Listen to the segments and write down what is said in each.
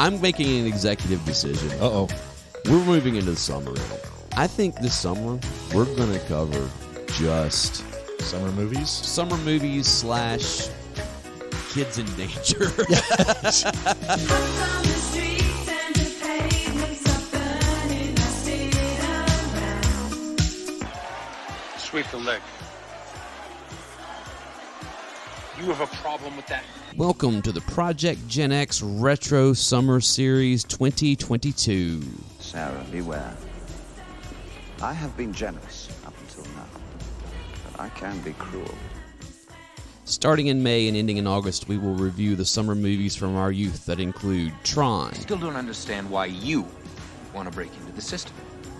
I'm making an executive decision. Uh-oh. We're moving into the summer. I think this summer we're going to cover just Summer movies / kids in danger. Sweep the leg. You have a problem with that? Welcome to the Project Gen X Retro Summer Series 2022. Sarah, beware. I have been generous up until now, but I can be cruel. Starting in May and ending in August, we will review the summer movies from our youth that include Tron. I still don't understand why you want to break into the system.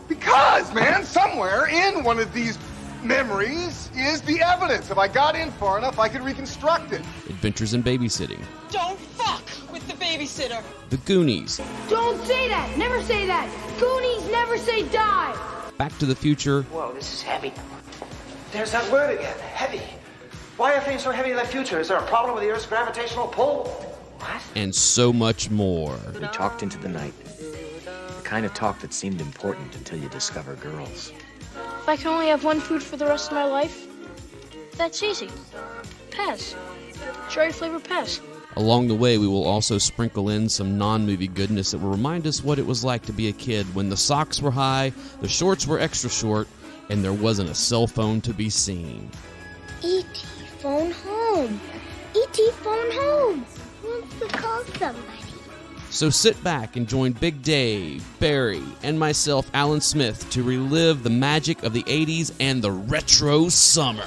Because, man, somewhere in one of these memories is the evidence. If I got in far enough, I could reconstruct it. Adventures in Babysitting. Don't fuck with the babysitter. The Goonies. Don't say that. Never say that. Goonies never say die. Back to the Future. Whoa, this is heavy. There's that word again, heavy. Why are things so heavy in the future? Is there a problem with the Earth's gravitational pull? What? And so much more. We talked into the night. The kind of talk that seemed important until you discover girls. If I can only have one food for the rest of my life, that's easy. Pez. Cherry flavored Pez. Along the way, we will also sprinkle in some non-movie goodness that will remind us what it was like to be a kid when the socks were high, the shorts were extra short, and there wasn't a cell phone to be seen. E.T. phone home. E.T. phone home. Wants to call somebody. So sit back and join Big Dave, Barry, and myself, Alan Smith, to relive the magic of the 80s and the retro summer.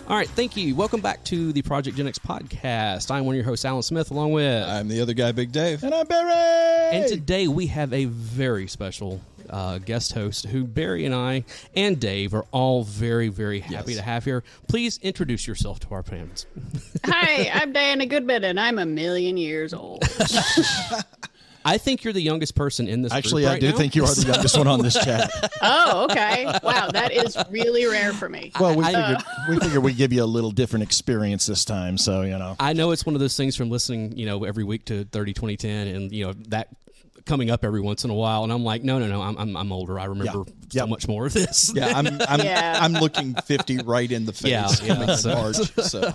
All right, thank you. Welcome back to the Project Gen X podcast. I'm one of your hosts, Alan Smith, along with... I'm the other guy, Big Dave. And I'm Barry! And today we have a very special guest host who Barry and I and Dave are all very, very happy to have here. Please introduce yourself to our fans. Hi, I'm Diana Goodman, and I'm 1,000,000 years old. I think you're the youngest person in this Actually, group I do think you are the youngest one on this chat. Oh, okay. Wow, that is really rare for me. Well, we figured we'd give you a little different experience this time, so, you know. I know it's one of those things from listening, every week to 30-20-10 and, that coming up every once in a while, and I'm like, no, I'm older. I remember so much more of this. Yeah, I'm looking 50 right in the face. March, so.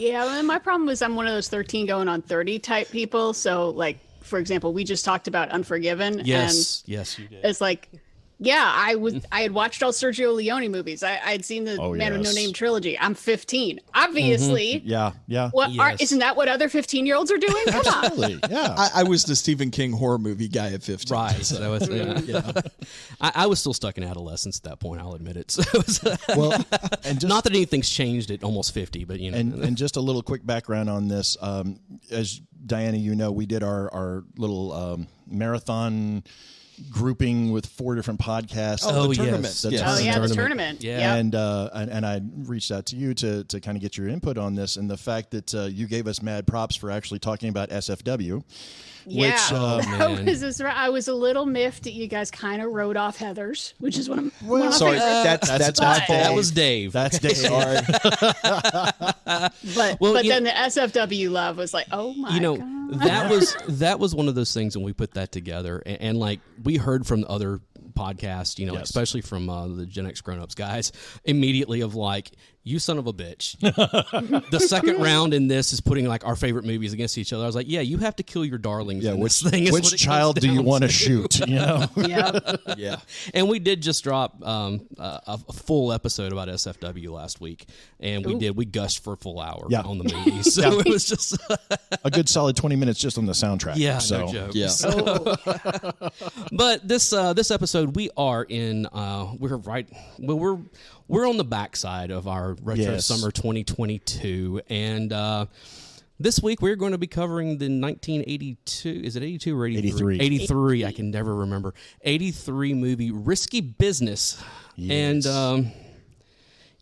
Yeah, and my problem is I'm one of those 13 going on 30 type people, so, like, for example, we just talked about Unforgiven. Yes, and you did. It's like, I had watched all Sergio Leone movies. I had seen the Man with No Name trilogy. I'm 15, obviously. Mm-hmm. Yeah. Isn't that what other 15-year-olds are doing? Come on. Absolutely. Yeah. I was the Stephen King horror movie guy at 15. Right. So I was still stuck in adolescence at that point. I'll admit it. So and not that anything's changed at almost 50, but And just a little quick background on this. As Diana, we did our little marathon grouping with 4 different podcasts. The tournament. The tournament. Yeah. And I reached out to you to kind of get your input on this, and the fact that you gave us mad props for actually talking about SFW. I was a little miffed that you guys kind of wrote off Heathers, which is one of my sorry, favorites. that's my fault. That was Dave. That's Dave. Sorry. but then the SFW love was like, oh my God. that was one of those things when we put that together, and like we heard from other podcasts, especially from the Gen X Grown-Ups guys, immediately of like, you son of a bitch. The second round in this is putting like our favorite movies against each other. I was like, you have to kill your darlings. Yeah, in this thing. Which child do you want to shoot? Yeah. Yeah. And we did just drop a full episode about SFW last week, and we gushed for a full hour on the movie. So it was just a good solid 20 minutes just on the soundtrack. Yeah, so, no joke. Yeah. So, but this episode we are in. We're on the backside of our retro summer 2022, and this week we're going to be covering the 1982. Is it 82 or 83? 83. I can never remember. 83 movie Risky Business, and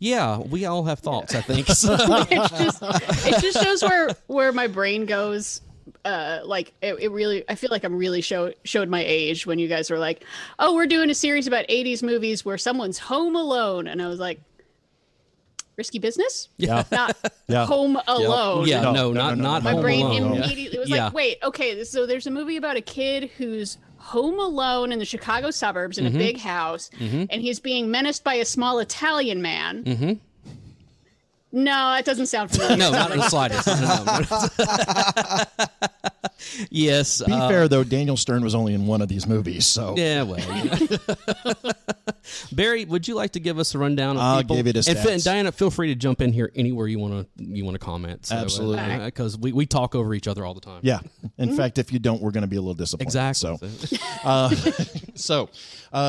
we all have thoughts. I think so. It just shows where my brain goes it really, I feel like I'm really showed my age when you guys were like, oh, we're doing a series about 80s movies where someone's home alone. And I was like, Risky Business? Yeah. Not Home Alone. Yeah, no, not My Home brain Alone. immediately was like, wait, okay, so there's a movie about a kid who's home alone in the Chicago suburbs in a big house, and he's being menaced by a small Italian man. No, it doesn't sound familiar. No, not in the slightest. Yes. Be fair, though, Daniel Stern was only in one of these movies, so... Yeah, well... Barry, would you like to give us a rundown of I'll people? give you the stats. And Diana, feel free to jump in here anywhere you want to comment. So, absolutely. Because we talk over each other all the time. Yeah. In fact, if you don't, we're going to be a little disappointed. Exactly. So,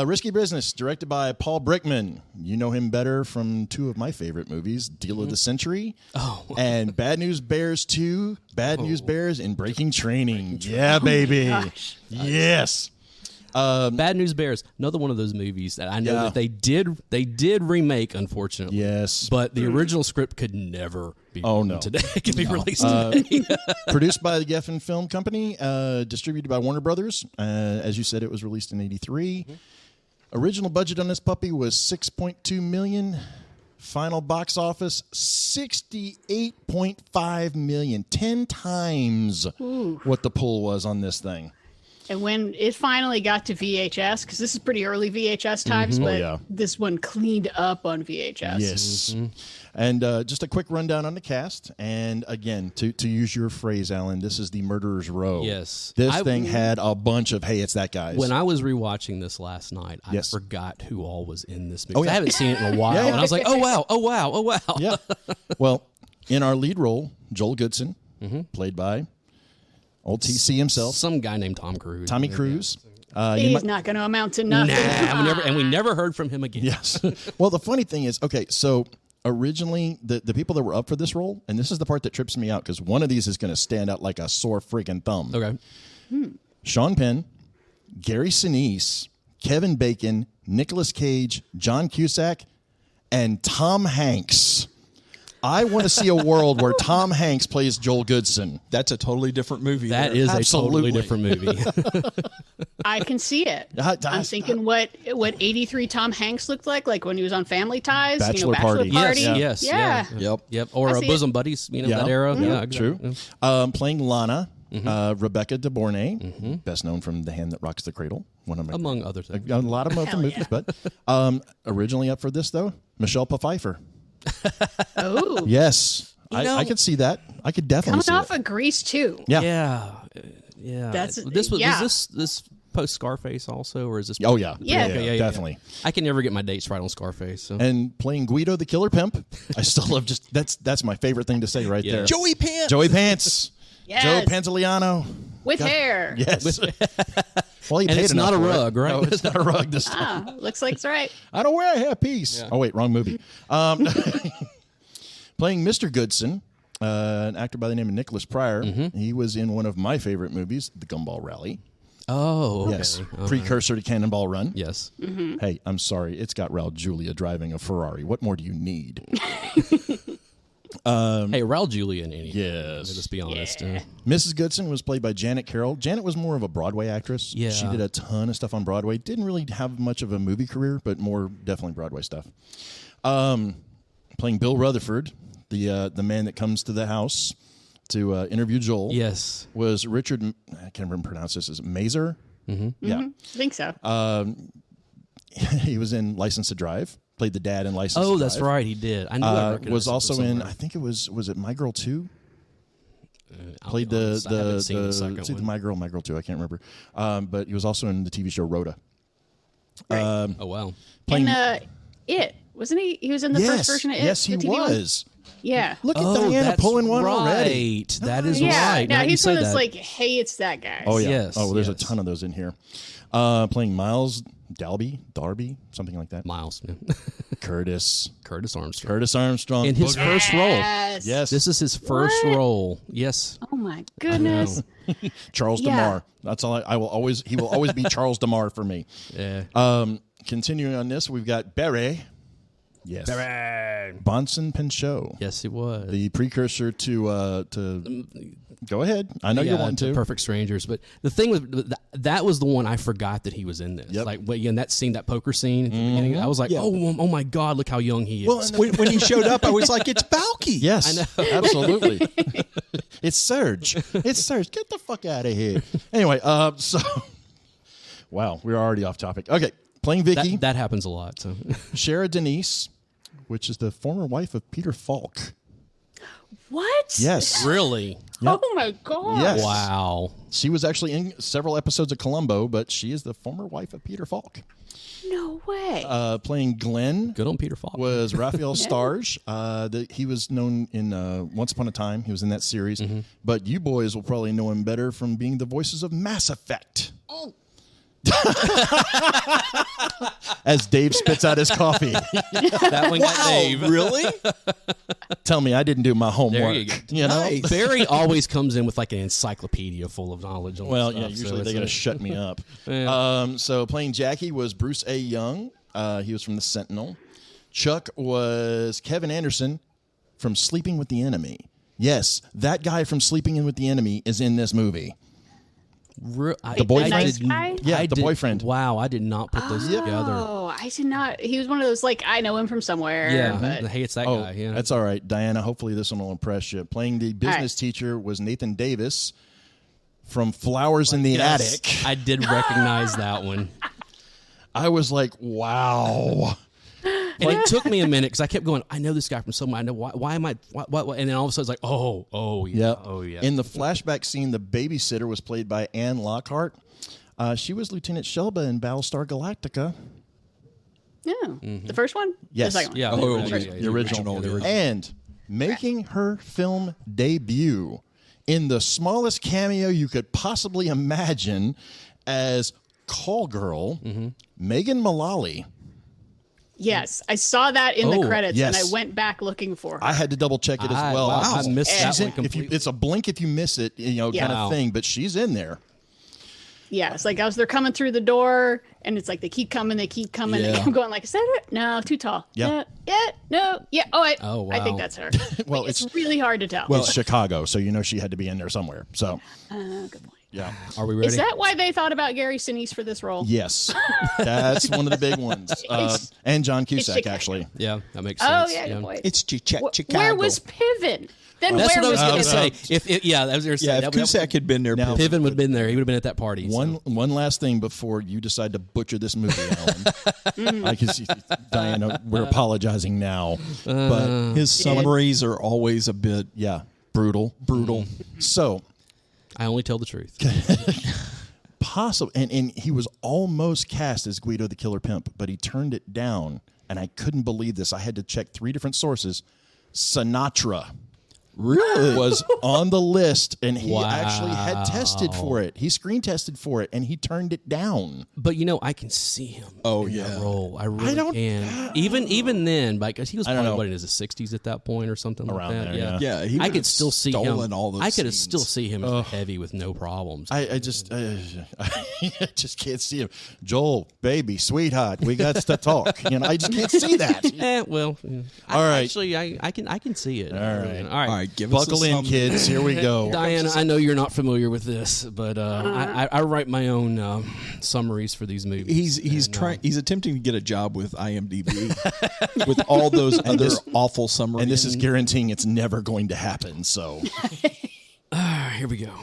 Risky Business, directed by Paul Brickman. You know him better from two of my favorite movies, Deal of the Century and Bad News Bears 2, Bad News Bears in Breaking Training. Yeah, baby. Yes. Bad News Bears, another one of those movies that I know that they did remake, unfortunately. Yes. But the original script could never be today. It could be released today. Produced by the Geffen Film Company, distributed by Warner Brothers. As you said, it was released in 1983. Original budget on this puppy was $6.2 million. Final box office, $68.5 million. 10 times what the pull was on this thing. And when it finally got to VHS, because this is pretty early VHS times, but this one cleaned up on VHS. Yes. And just a quick rundown on the cast. And again, to use your phrase, Alan, this is the murderer's row. Yes. This thing had a bunch of, hey, it's that guy's. When I was rewatching this last night, I forgot who all was in this movie. Oh, yeah. I haven't seen it in a while. And I was like, oh, wow. Yeah. Well, in our lead role, Joel Goodson, played by old TC himself. Some guy named Tom Cruise. Tommy Cruise. He's not going to amount to nothing. Nah, we never heard from him again. Yes. Well, the funny thing is, okay, so originally the people that were up for this role, and this is the part that trips me out because one of these is going to stand out like a sore freaking thumb. Okay. Sean Penn, Gary Sinise, Kevin Bacon, Nicolas Cage, John Cusack, and Tom Hanks. I want to see a world where Tom Hanks plays Joel Goodson. That's a totally different movie. That is Absolutely. a totally different movie. I can see it. I'm thinking what 83 Tom Hanks looked like when he was on Family Ties. Bachelor Party. Yes. Yeah. Yep. Or Bosom Buddies, that era. Yeah, true. Playing Lana, Rebecca De Bornay, best known from The Hand That Rocks the Cradle. Among other things. A lot of other movies, but originally up for this, though, Michelle Pfeiffer. Oh. Yes. I could see that. I could definitely see coming off it. of Grease, too. Yeah. That's this post Scarface also, or is this? Oh, yeah. Yeah, definitely. I can never get my dates right on Scarface. So. And playing Guido the Killer Pimp. I still love that's my favorite thing to say right there. Joey Pants. Joey Pants. Yes. Joe Pantoliano. With hair. Yes. Well, he and paid it's enough not a for rug, it. right? No, it's not a rug this time. Looks like it's right. I don't wear a hairpiece. Yeah. Oh, wait, wrong movie. Playing Mr. Goodson, an actor by the name of Nicholas Pryor. He was in one of my favorite movies, The Gumball Rally. Oh, okay. Yes. Precursor to Cannonball Run. Yes. Hey, I'm sorry. It's got Raul Julia driving a Ferrari. What more do you need? Hey, Raul Julia in anything. Yes. Let's be honest. Mrs. Goodson was played by Janet Carroll. Janet was more of a Broadway actress. Yeah. She did a ton of stuff on Broadway. Didn't really have much of a movie career, but more definitely Broadway stuff. Playing Bill Rutherford, the man that comes to the house to interview Joel. Yes. Was Richard, I can't remember pronounce this, is it Mazer? Yeah. I think so. He was in License to Drive. Played the dad in License to Drive. Oh, that's right. He did. I knew was also in, I think it was it My Girl 2? Played the My Girl 2. I can't remember. But he was also in the TV show Rhoda. Right. Oh, wow. Playing It. Wasn't he? He was in the first version of It. Yes, he was. Yeah. Look at Diana pulling one already. That is yeah. right. Now he's one that's like, hey, it's that guy. Oh, yeah. Yes, oh, there's a ton of those in here. Playing Miles Darby, something like that. Miles. Yeah. Curtis Armstrong. In his first role. Yes. This is his first role. Yes. Oh, my goodness. Charles DeMar. That's all he will always be Charles DeMar for me. Yeah. Continuing on this, we've got Barry Yes. Bonson Pinchot. Yes, it was. The precursor to go ahead. I know you want to. Perfect Strangers. But the thing with that was the one I forgot that he was in this. Yep. Like, again, that scene, that poker scene at the beginning, I was like, oh my God, look how young he is. Well, when he showed up, I was like, it's Balky. Yes, I know. Absolutely. It's Serge. It's Serge. Get the fuck out of here. Anyway, so wow, we're already off topic. Okay, playing Vicky. That happens a lot. So Shara Denise, which is the former wife of Peter Falk. What? Yes. Really? Yep. Oh my God. Yes. Wow. She was actually in several episodes of Columbo, but she is the former wife of Peter Falk. No way. Playing Glenn. Good on Peter Falk. Was Raphael Starge. He was known in Once Upon a Time. He was in that series. Mm-hmm. But you boys will probably know him better from being the voices of Mass Effect. Oh. As Dave spits out his coffee. That one got Dave. Really? Tell me I didn't do my homework. There you go. You know? Nice. Barry always comes in with like an encyclopedia full of knowledge on Well, stuff, yeah, usually they're going to shut me up. Yeah. So playing Jackie was Bruce A. Young. He was from The Sentinel. Chuck was Kevin Anderson from Sleeping with the Enemy. Yes, that guy from Sleeping with the Enemy is in this movie. The boyfriend? Nice guy? Yeah, the boyfriend. Wow, I did not put those together. Oh, I did not. He was one of those, like, I know him from somewhere. Yeah, But hey, it's that guy. Yeah. That's all right, Diana. Hopefully this one will impress you. Playing the business teacher was Nathan Davis from Flowers in the Attic. I did recognize that one. I was like, wow. And it took me a minute because I kept going, I know this guy from somewhere. I know why am I? What? And then all of a sudden it's like, oh, yeah. Yep. Oh, yeah. In the flashback scene, the babysitter was played by Anne Lockhart. She was Lieutenant Shelba in Battlestar Galactica. Yeah. The first one? Yes. The second one? Yeah, The original. And making her film debut in the smallest cameo you could possibly imagine as call girl, Megan Mullally. Yes, I saw that in the credits, yes. and I went back looking for her. I had to double check it as well. Wow, I missed that one If completely. it's a blink if you miss it, kind of thing. But she's in there. Yeah, it's like as they're coming through the door, and it's like they keep coming. Yeah. I'm going like, is that it? No, too tall. Yeah. No. Yeah. Oh, wow. I think that's her. Well, it's really hard to tell. Well, it's Chicago, so she had to be in there somewhere. So, good point. yeah. Are we ready? Is that why they thought about Gary Sinise for this role? Yes, that's one of the big ones. And John Cusack, Chicago. actually. Yeah, that makes sense. Oh yeah, good point. It's Chicago. Where was Piven? Then That's where what I was was going to Piven? say. If If Cusack had been there, Now- Piven would have been there. He would have been at that party. One last thing before you decide to butcher this movie, Alan. I can see, Diana, we're apologizing now. But his summaries are always a bit brutal. So, I only tell the truth. possible, and he was almost cast as Guido the Killer Pimp, but he turned it down, and I couldn't believe this. I had to check 3 different sources. Sinatra was on the list, and he actually had tested for it. He screen tested for it, and he turned it down. But I can see him. In that role. I really don't- can. Even then, because he was I don't probably know. in his 60s at that point or something Around like that. there, Yeah, he I would could have still see him. stolen all those I could scenes. still see him as heavy with no problems. I just can't see him. Joel, baby, sweetheart, we got to talk. I just can't see that. All right. Actually, I can see it. All right. All right. Give us Buckle a in, sum- kids. Here we go. Diana, I know you're not familiar with this, but I write my own summaries for these movies. He's attempting to get a job with IMDb with all those other awful summaries. And this is guaranteeing it's never going to happen. So Here we go.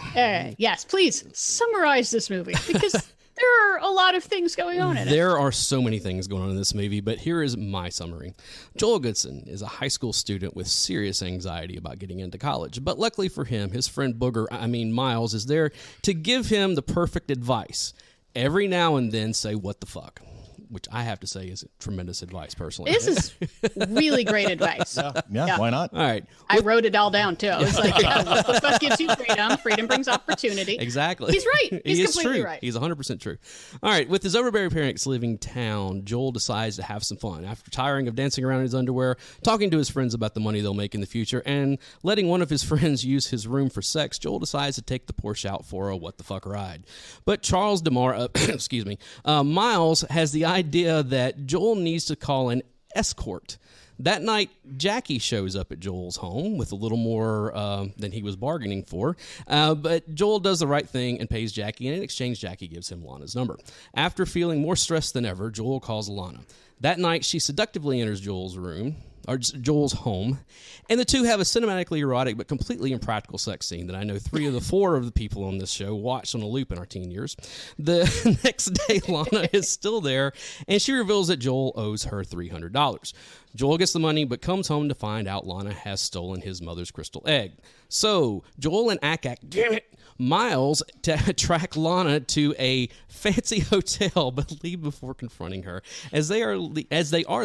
Yes, please summarize this movie because there are a lot of things going on in it. There are so many things going on in this movie, but here is my summary. Joel Goodson is a high school student with serious anxiety about getting into college, but luckily for him, his friend Miles, is there to give him the perfect advice. Every now and then say, what the fuck? Which I have to say is tremendous advice, personally. This is really great advice. yeah, why not? All right. I wrote it all down too. I was like, what the fuck gives you freedom? Freedom brings opportunity. Exactly. He's right. He's completely true. right. He's 100% true. All right. With his overbearing parents leaving town, Joel decides to have some fun. After tiring of dancing around in his underwear, talking to his friends about the money they'll make in the future, and letting one of his friends use his room for sex, Joel decides to take the Porsche out for a what the fuck ride. But Charles Miles has the idea that Joel needs to call an escort. That night, Jackie shows up at Joel's home with a little more than he was bargaining for. But Joel does the right thing and pays Jackie, and in exchange, Jackie gives him Lana's number. After feeling more stressed than ever, Joel calls Lana. That night, she seductively enters Joel's home, and the two have a cinematically erotic but completely impractical sex scene that I know 3 of the 4 of the people on this show watched on a loop in our teen years. The next day, Lana is still there, and she reveals that Joel owes her $300. Joel gets the money, but comes home to find out Lana has stolen his mother's crystal egg. So, Joel and Miles track Lana to a fancy hotel, but leave before confronting her. As they are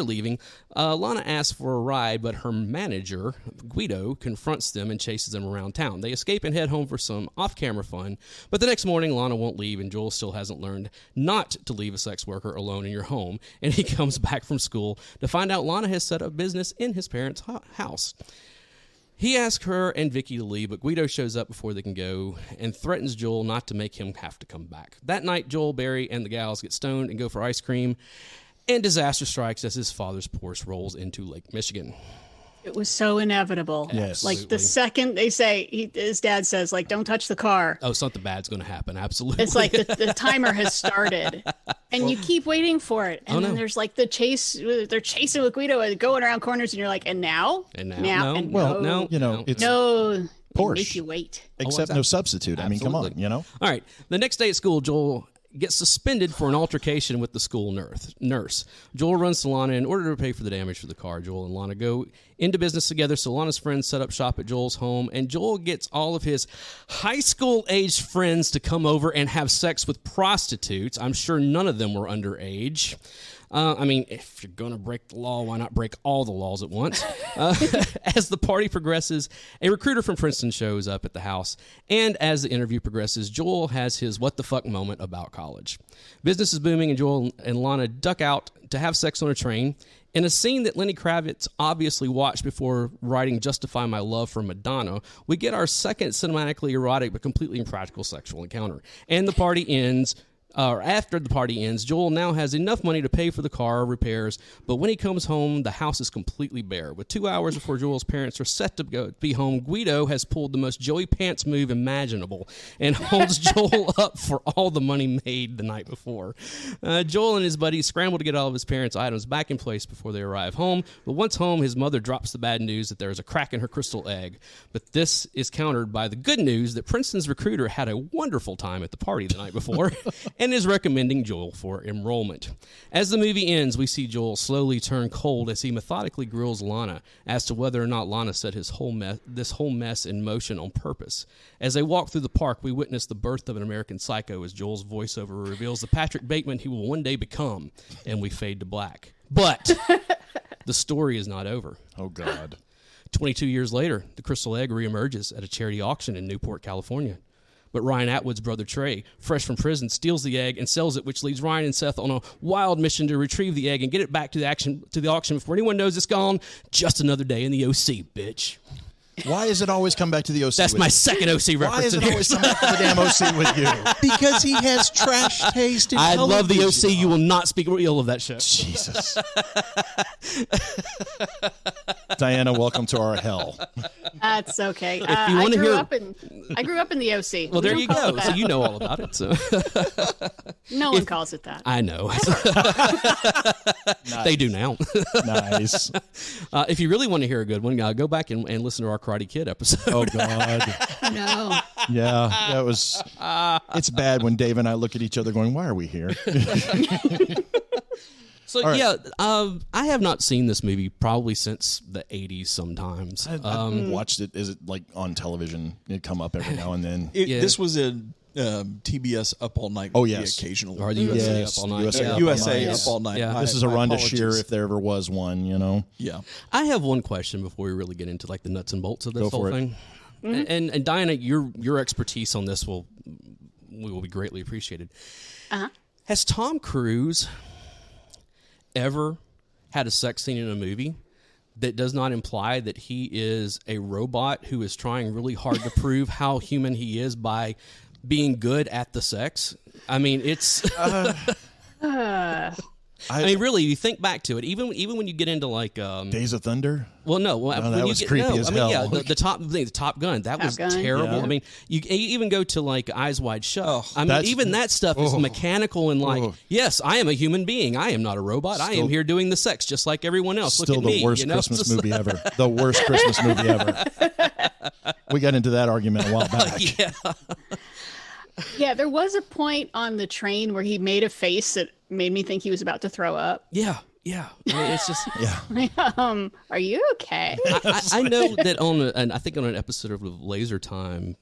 leaving, Lana asks for a ride, but her manager, Guido, confronts them and chases them around town. They escape and head home for some off-camera fun, but the next morning, Lana won't leave, and Joel still hasn't learned not to leave a sex worker alone in your home, and he comes back from school to find out Lana has set up business in his parents' house. He asks her and Vicky to leave, but Guido shows up before they can go and threatens Joel not to make him have to come back. That night, Joel, Barry, and the gals get stoned and go for ice cream, and disaster strikes as his father's Porsche rolls into Lake Michigan. It was so inevitable. Yes. Like the second they say, his dad says, like, don't touch the car. Oh, something bad's going to happen. Absolutely. It's like the timer has started and you keep waiting for it. And then there's like the chase. They're chasing with Guido and going around corners and you're like, and now? No. You know, it's Porsche. Make you wait. Except no substitute. Absolutely. I mean, come on, you know? All right. The next day at school, Joel gets suspended for an altercation with the school nurse. Joel runs to Lana in order to pay for the damage for the car. Joel and Lana go into business together, so Lana's friends set up shop at Joel's home, and Joel gets all of his high school-aged friends to come over and have sex with prostitutes. I'm sure none of them were underage. I mean, if you're going to break the law, why not break all the laws at once? As the party progresses, a recruiter from Princeton shows up at the house, and as the interview progresses, Joel has his what the fuck moment about college. Business is booming, and Joel and Lana duck out to have sex on a train. In a scene that Lenny Kravitz obviously watched before writing Justify My Love for Madonna, we get our second cinematically erotic but completely impractical sexual encounter. And the party ends... after the party ends, Joel now has enough money to pay for the car repairs, but when he comes home, the house is completely bare. With 2 hours before Joel's parents are set to be home, Guido has pulled the most Joey Pants move imaginable and holds Joel up for all the money made the night before. Joel and his buddies scramble to get all of his parents' items back in place before they arrive home, but once home, his mother drops the bad news that there is a crack in her crystal egg. But this is countered by the good news that Princeton's recruiter had a wonderful time at the party the night before and is recommending Joel for enrollment. As the movie ends, we see Joel slowly turn cold as he methodically grills Lana as to whether or not Lana set this whole mess in motion on purpose. As they walk through the park, we witness the birth of an American Psycho as Joel's voiceover reveals the Patrick Bateman he will one day become, and we fade to black. But the story is not over. Oh, God. 22 years later, the crystal egg reemerges at a charity auction in Newport, California. But Ryan Atwood's brother Trey, fresh from prison, steals the egg and sells it, which leads Ryan and Seth on a wild mission to retrieve the egg and get it back to the auction before anyone knows it's gone. Just another day in the OC, bitch. Why does it always come back to the OC? That's my second OC reference. Why does it always come back to the damn OC with you? Because he has trash taste in I television. love the OC. You will not speak ill of that show. Jesus. Diana, welcome to our hell. That's okay. If you want to hear, I grew up in the OC. Well, there you go. So you know all about it. So no one calls it that. I know. They do now. Nice. If you really want to hear a good one, go back and listen to our Karate Kid episode. Oh, God. No. Yeah, that was... It's bad when Dave and I look at each other going, why are we here? So, right. Yeah, I have not seen this movie probably since the 80s sometimes. I watched it. Is it like on television? It'd come up every now and then. This was a TBS Up All Night. Oh, yes. Occasional. Or the USA Up All Night. USA Up All Night. Yeah. This is a run to Sheer if there ever was one, you know? Yeah. I have one question before we really get into like the nuts and bolts of this whole thing. Mm-hmm. And Diana, your expertise on this will be greatly appreciated. Uh-huh. Has Tom Cruise ever had a sex scene in a movie that does not imply that he is a robot who is trying really hard to prove how human he is by being good at the sex? I mean, it's... I mean, really, you think back to it. Even when you get into like Days of Thunder. Well, no, that was creepy as hell. Yeah, the Top Gun, that was terrible. Yeah. I mean, you even go to like Eyes Wide Shut. I mean, even that stuff is mechanical and like, yes, I am a human being. I am not a robot. I am here doing the sex just like everyone else. Still Look at the worst Christmas movie ever. The worst Christmas movie ever. We got into that argument a while back. Yeah, there was a point on the train where he made a face that made me think he was about to throw up. Yeah. I mean, it's just are you okay? I know that I think on an episode of Laser Time,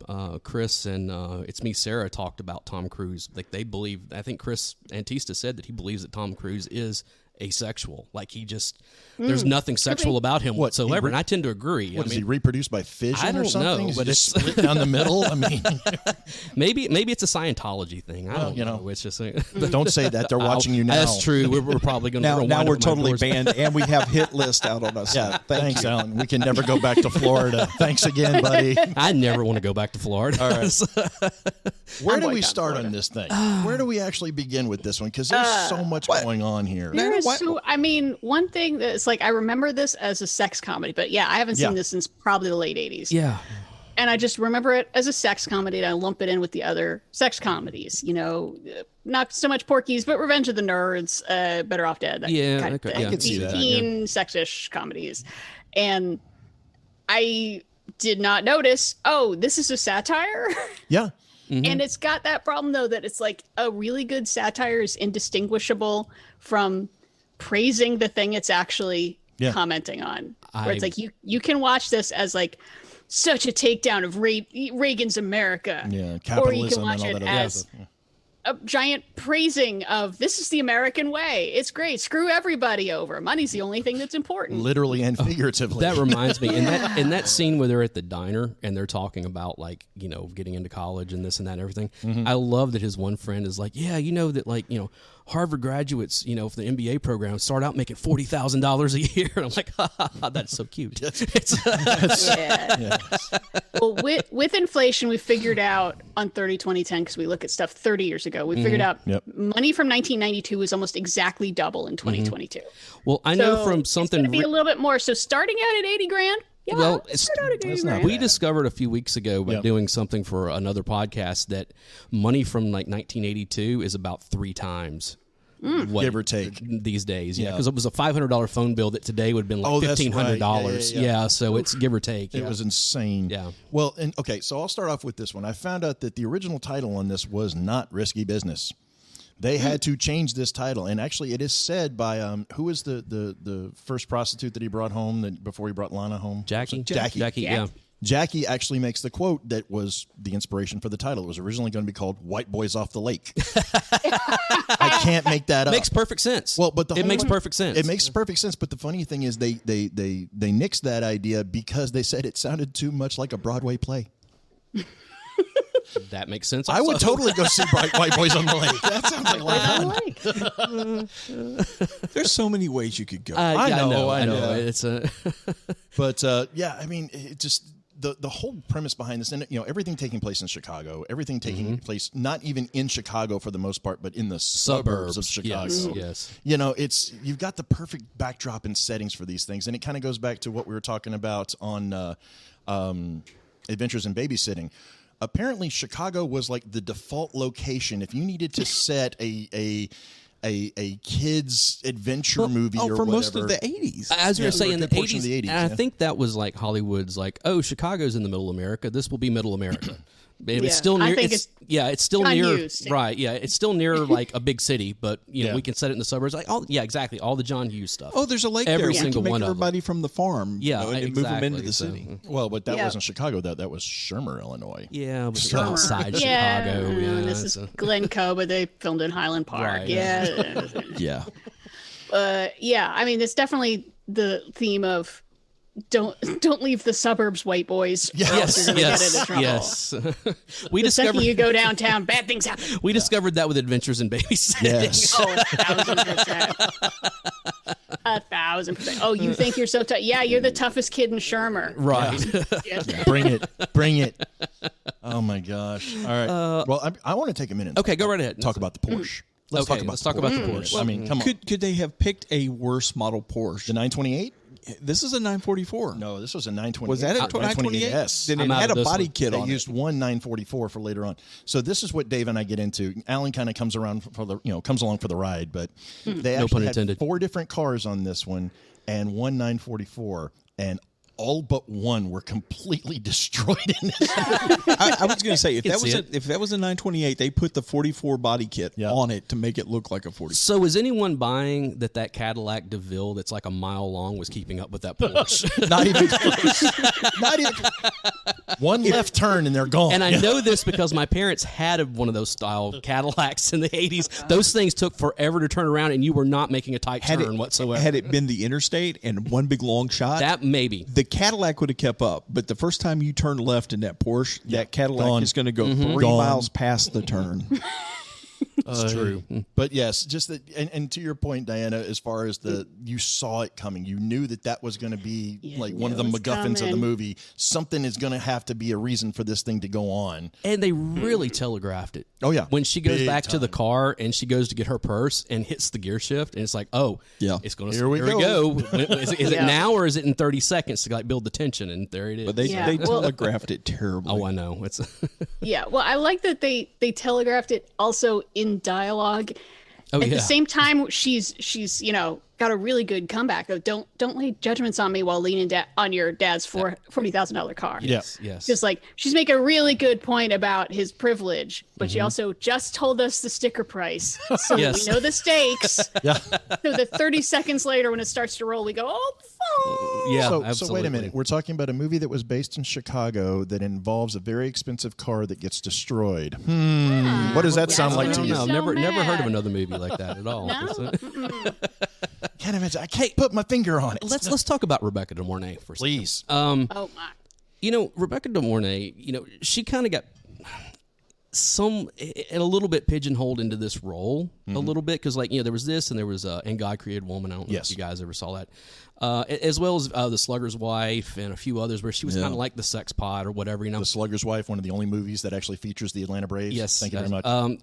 Chris and It's Me Sarah talked about Tom Cruise. Like they believe, I think Chris Antista said that he believes that Tom Cruise is asexual. Like he just there's nothing sexual about him whatsoever, and I tend to agree. What, is he reproduced by fission I don't or something? know, Is but he just split down the middle. I mean, maybe it's a Scientology thing. I don't know. It's just don't say that. They're watching you now. That's true. We're probably going to now we're totally banned, and we have hit list out on us. Yeah, thanks, Alan. We can never go back to Florida. Thanks again, buddy. I never want to go back to Florida. All right. Where do we start on this thing? Where do we actually begin with this one? Because there's so much going on here. I mean, one thing that's like, I remember this as a sex comedy, but I haven't seen this since probably the late 80s. Yeah. And I just remember it as a sex comedy, and I lump it in with the other sex comedies, not so much Porky's, but Revenge of the Nerds, Better Off Dead. I can see that. Teen, sex-ish comedies. And I did not notice, this is a satire? Yeah. Mm-hmm. And it's got that problem, though, that it's like a really good satire is indistinguishable from praising the thing it's actually commenting on. Where it's like you can watch this as like such a takedown of Reagan's America. Yeah, capitalism or you can watch and all it that as a giant praising of this is the American way. It's great. Screw everybody over. Money's the only thing that's important. Literally and figuratively. That reminds me, in that scene where they're at the diner and they're talking about like, getting into college and this and that and everything. Mm-hmm. I love that his one friend is like, that like, Harvard graduates, for the MBA program start out making $40,000 a year. And I'm like, that's so cute. Well, with inflation, we figured out on 30-20-10, because we look at stuff 30 years ago, we figured out money from 1992 was almost exactly double in 2022. Mm-hmm. Well, I know from something it's gonna be a little bit more. So starting out at 80 grand. Yeah, well, we discovered a few weeks ago by doing something for another podcast that money from like 1982 is about 3 times what give or take these days. Yeah, because it was a $500 phone bill that today would have been like $1,500. Yeah, so it's give or take. It was insane. Yeah. Well, so I'll start off with this one. I found out that the original title on this was not Risky Business. They had to change this title, and actually, it is said by who was the first prostitute that he brought home before he brought Lana home? Jackie. Yeah. Jackie actually makes the quote that was the inspiration for the title. It was originally going to be called "White Boys Off the Lake." I can't make that up. Makes perfect sense. Well, but it makes perfect sense. It makes perfect sense. But the funny thing is, they nixed that idea because they said it sounded too much like a Broadway play. That makes sense. Also. I would totally go see White Boys on the Lake. That sounds like fun. There's so many ways you could go. I know. It's a, but I mean, it just the whole premise behind this, and everything taking place in Chicago, everything taking place not even in Chicago for the most part, but in the suburbs of Chicago. Yes. You've got the perfect backdrop and settings for these things, and it kind of goes back to what we were talking about on Adventures in Babysitting. Apparently, Chicago was like the default location if you needed to set a kids adventure movie or for whatever. most of the 80s. As we were saying, in the 80s, and I yeah. think that was like Hollywood's like, Chicago's in the middle of America. This will be middle America. It's still near. It's still near. Right. Yeah. It's still near like a big city, but we can set it in the suburbs. Like, exactly. All the John Hughes stuff. Oh, there's a lake Every there. single Make one of everybody them. from the farm. And move them into the city. Well, but that wasn't Chicago. That was Shermer, Illinois. Yeah, but outside Chicago. Yeah, this is Glencoe, but they filmed in Highland Park. Right. Yeah. Yeah. I mean, it's definitely the theme of don't leave the suburbs, white boys. Yes. We discovered second you go downtown, bad things happen. We discovered that with Adventures in Babysitting. Yes. 1,000%. Oh, you think you're so tough? Yeah, you're the toughest kid in Shermer. Right. Bring it. Oh my gosh. All right. Well, I want to take a minute. Okay, go right ahead. Talk about the Porsche. Let's talk about the Porsche. I mean, come on. Could they have picked a worse model Porsche? The 928? This is a 944. No, this was a 928. Was that a 928? Yes. Then it had a body kit on it. They used one 944 for later on. So this is what Dave and I get into. Alan kind of comes along for the ride, but they actually had 4 different cars on this one and one 944, and all but one were completely destroyed in this. I was going to say, if that was a 928, they put the 44 body kit on it to make it look like a 40. So is anyone buying that Cadillac DeVille that's like a mile long was keeping up with that Porsche? Not even close. Not even one left turn and they're gone. And I know this because my parents had one of those style Cadillacs in the 80s. Those things took forever to turn around, and you were not making a tight turn whatsoever. Had it been the interstate and one big long shot, that maybe the Cadillac would have kept up. But the first time you turn left in that Porsche, that Cadillac is going to go 3 miles past the turn. It's true. But yes, just that, and to your point, Diana, as far as you saw it coming, you knew that was going to be like one of the MacGuffins of the movie. Something is going to have to be a reason for this thing to go on. And they really telegraphed it. Oh, yeah. When she goes back to the car and she goes to get her purse and hits the gear shift, and it's like, oh, it's going to here we go. Is it now or is it in 30 seconds to build the tension? And there it is. But they telegraphed it terribly. Oh, I know. It's yeah. Well, I like that they telegraphed it also in dialogue. At the same time, she's got a really good comeback of don't lay judgments on me while leaning on your dad's $40,000 car. Yes. Just like she's making a really good point about his privilege, but she also just told us the sticker price, so we know the stakes. So the 30 seconds later, when it starts to roll, we go, absolutely. So wait a minute. We're talking about a movie that was based in Chicago that involves a very expensive car that gets destroyed. What does that sound like to you? No, never heard of another movie like that at all. No? Can't imagine. I can't put my finger on it. Let's talk about Rebecca De Mornay for a second. Please. Oh my. Rebecca De Mornay, she kind of got a little bit pigeonholed into this role a little bit because there was this and there was And God Created Woman. I don't know if you guys ever saw that. As well as The Slugger's Wife and a few others where she was kind of like the sex pod or whatever. The Slugger's Wife, one of the only movies that actually features the Atlanta Braves. Yes. Thank you very much. And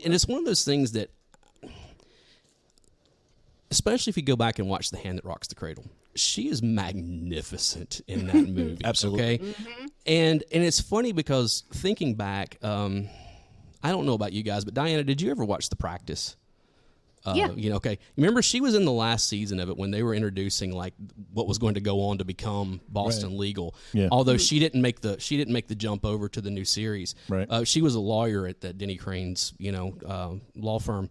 it's one of those things that, especially if you go back and watch The Hand That Rocks the Cradle, she is magnificent in that movie. Absolutely. Okay? And it's funny because thinking back, I don't know about you guys, but Diana, did you ever watch The Practice? Okay. Remember, she was in the last season of it when they were introducing what was going to go on to become Boston Legal. Yeah. Although she didn't make the jump over to the new series. Right. She was a lawyer at that Denny Crane's law firm,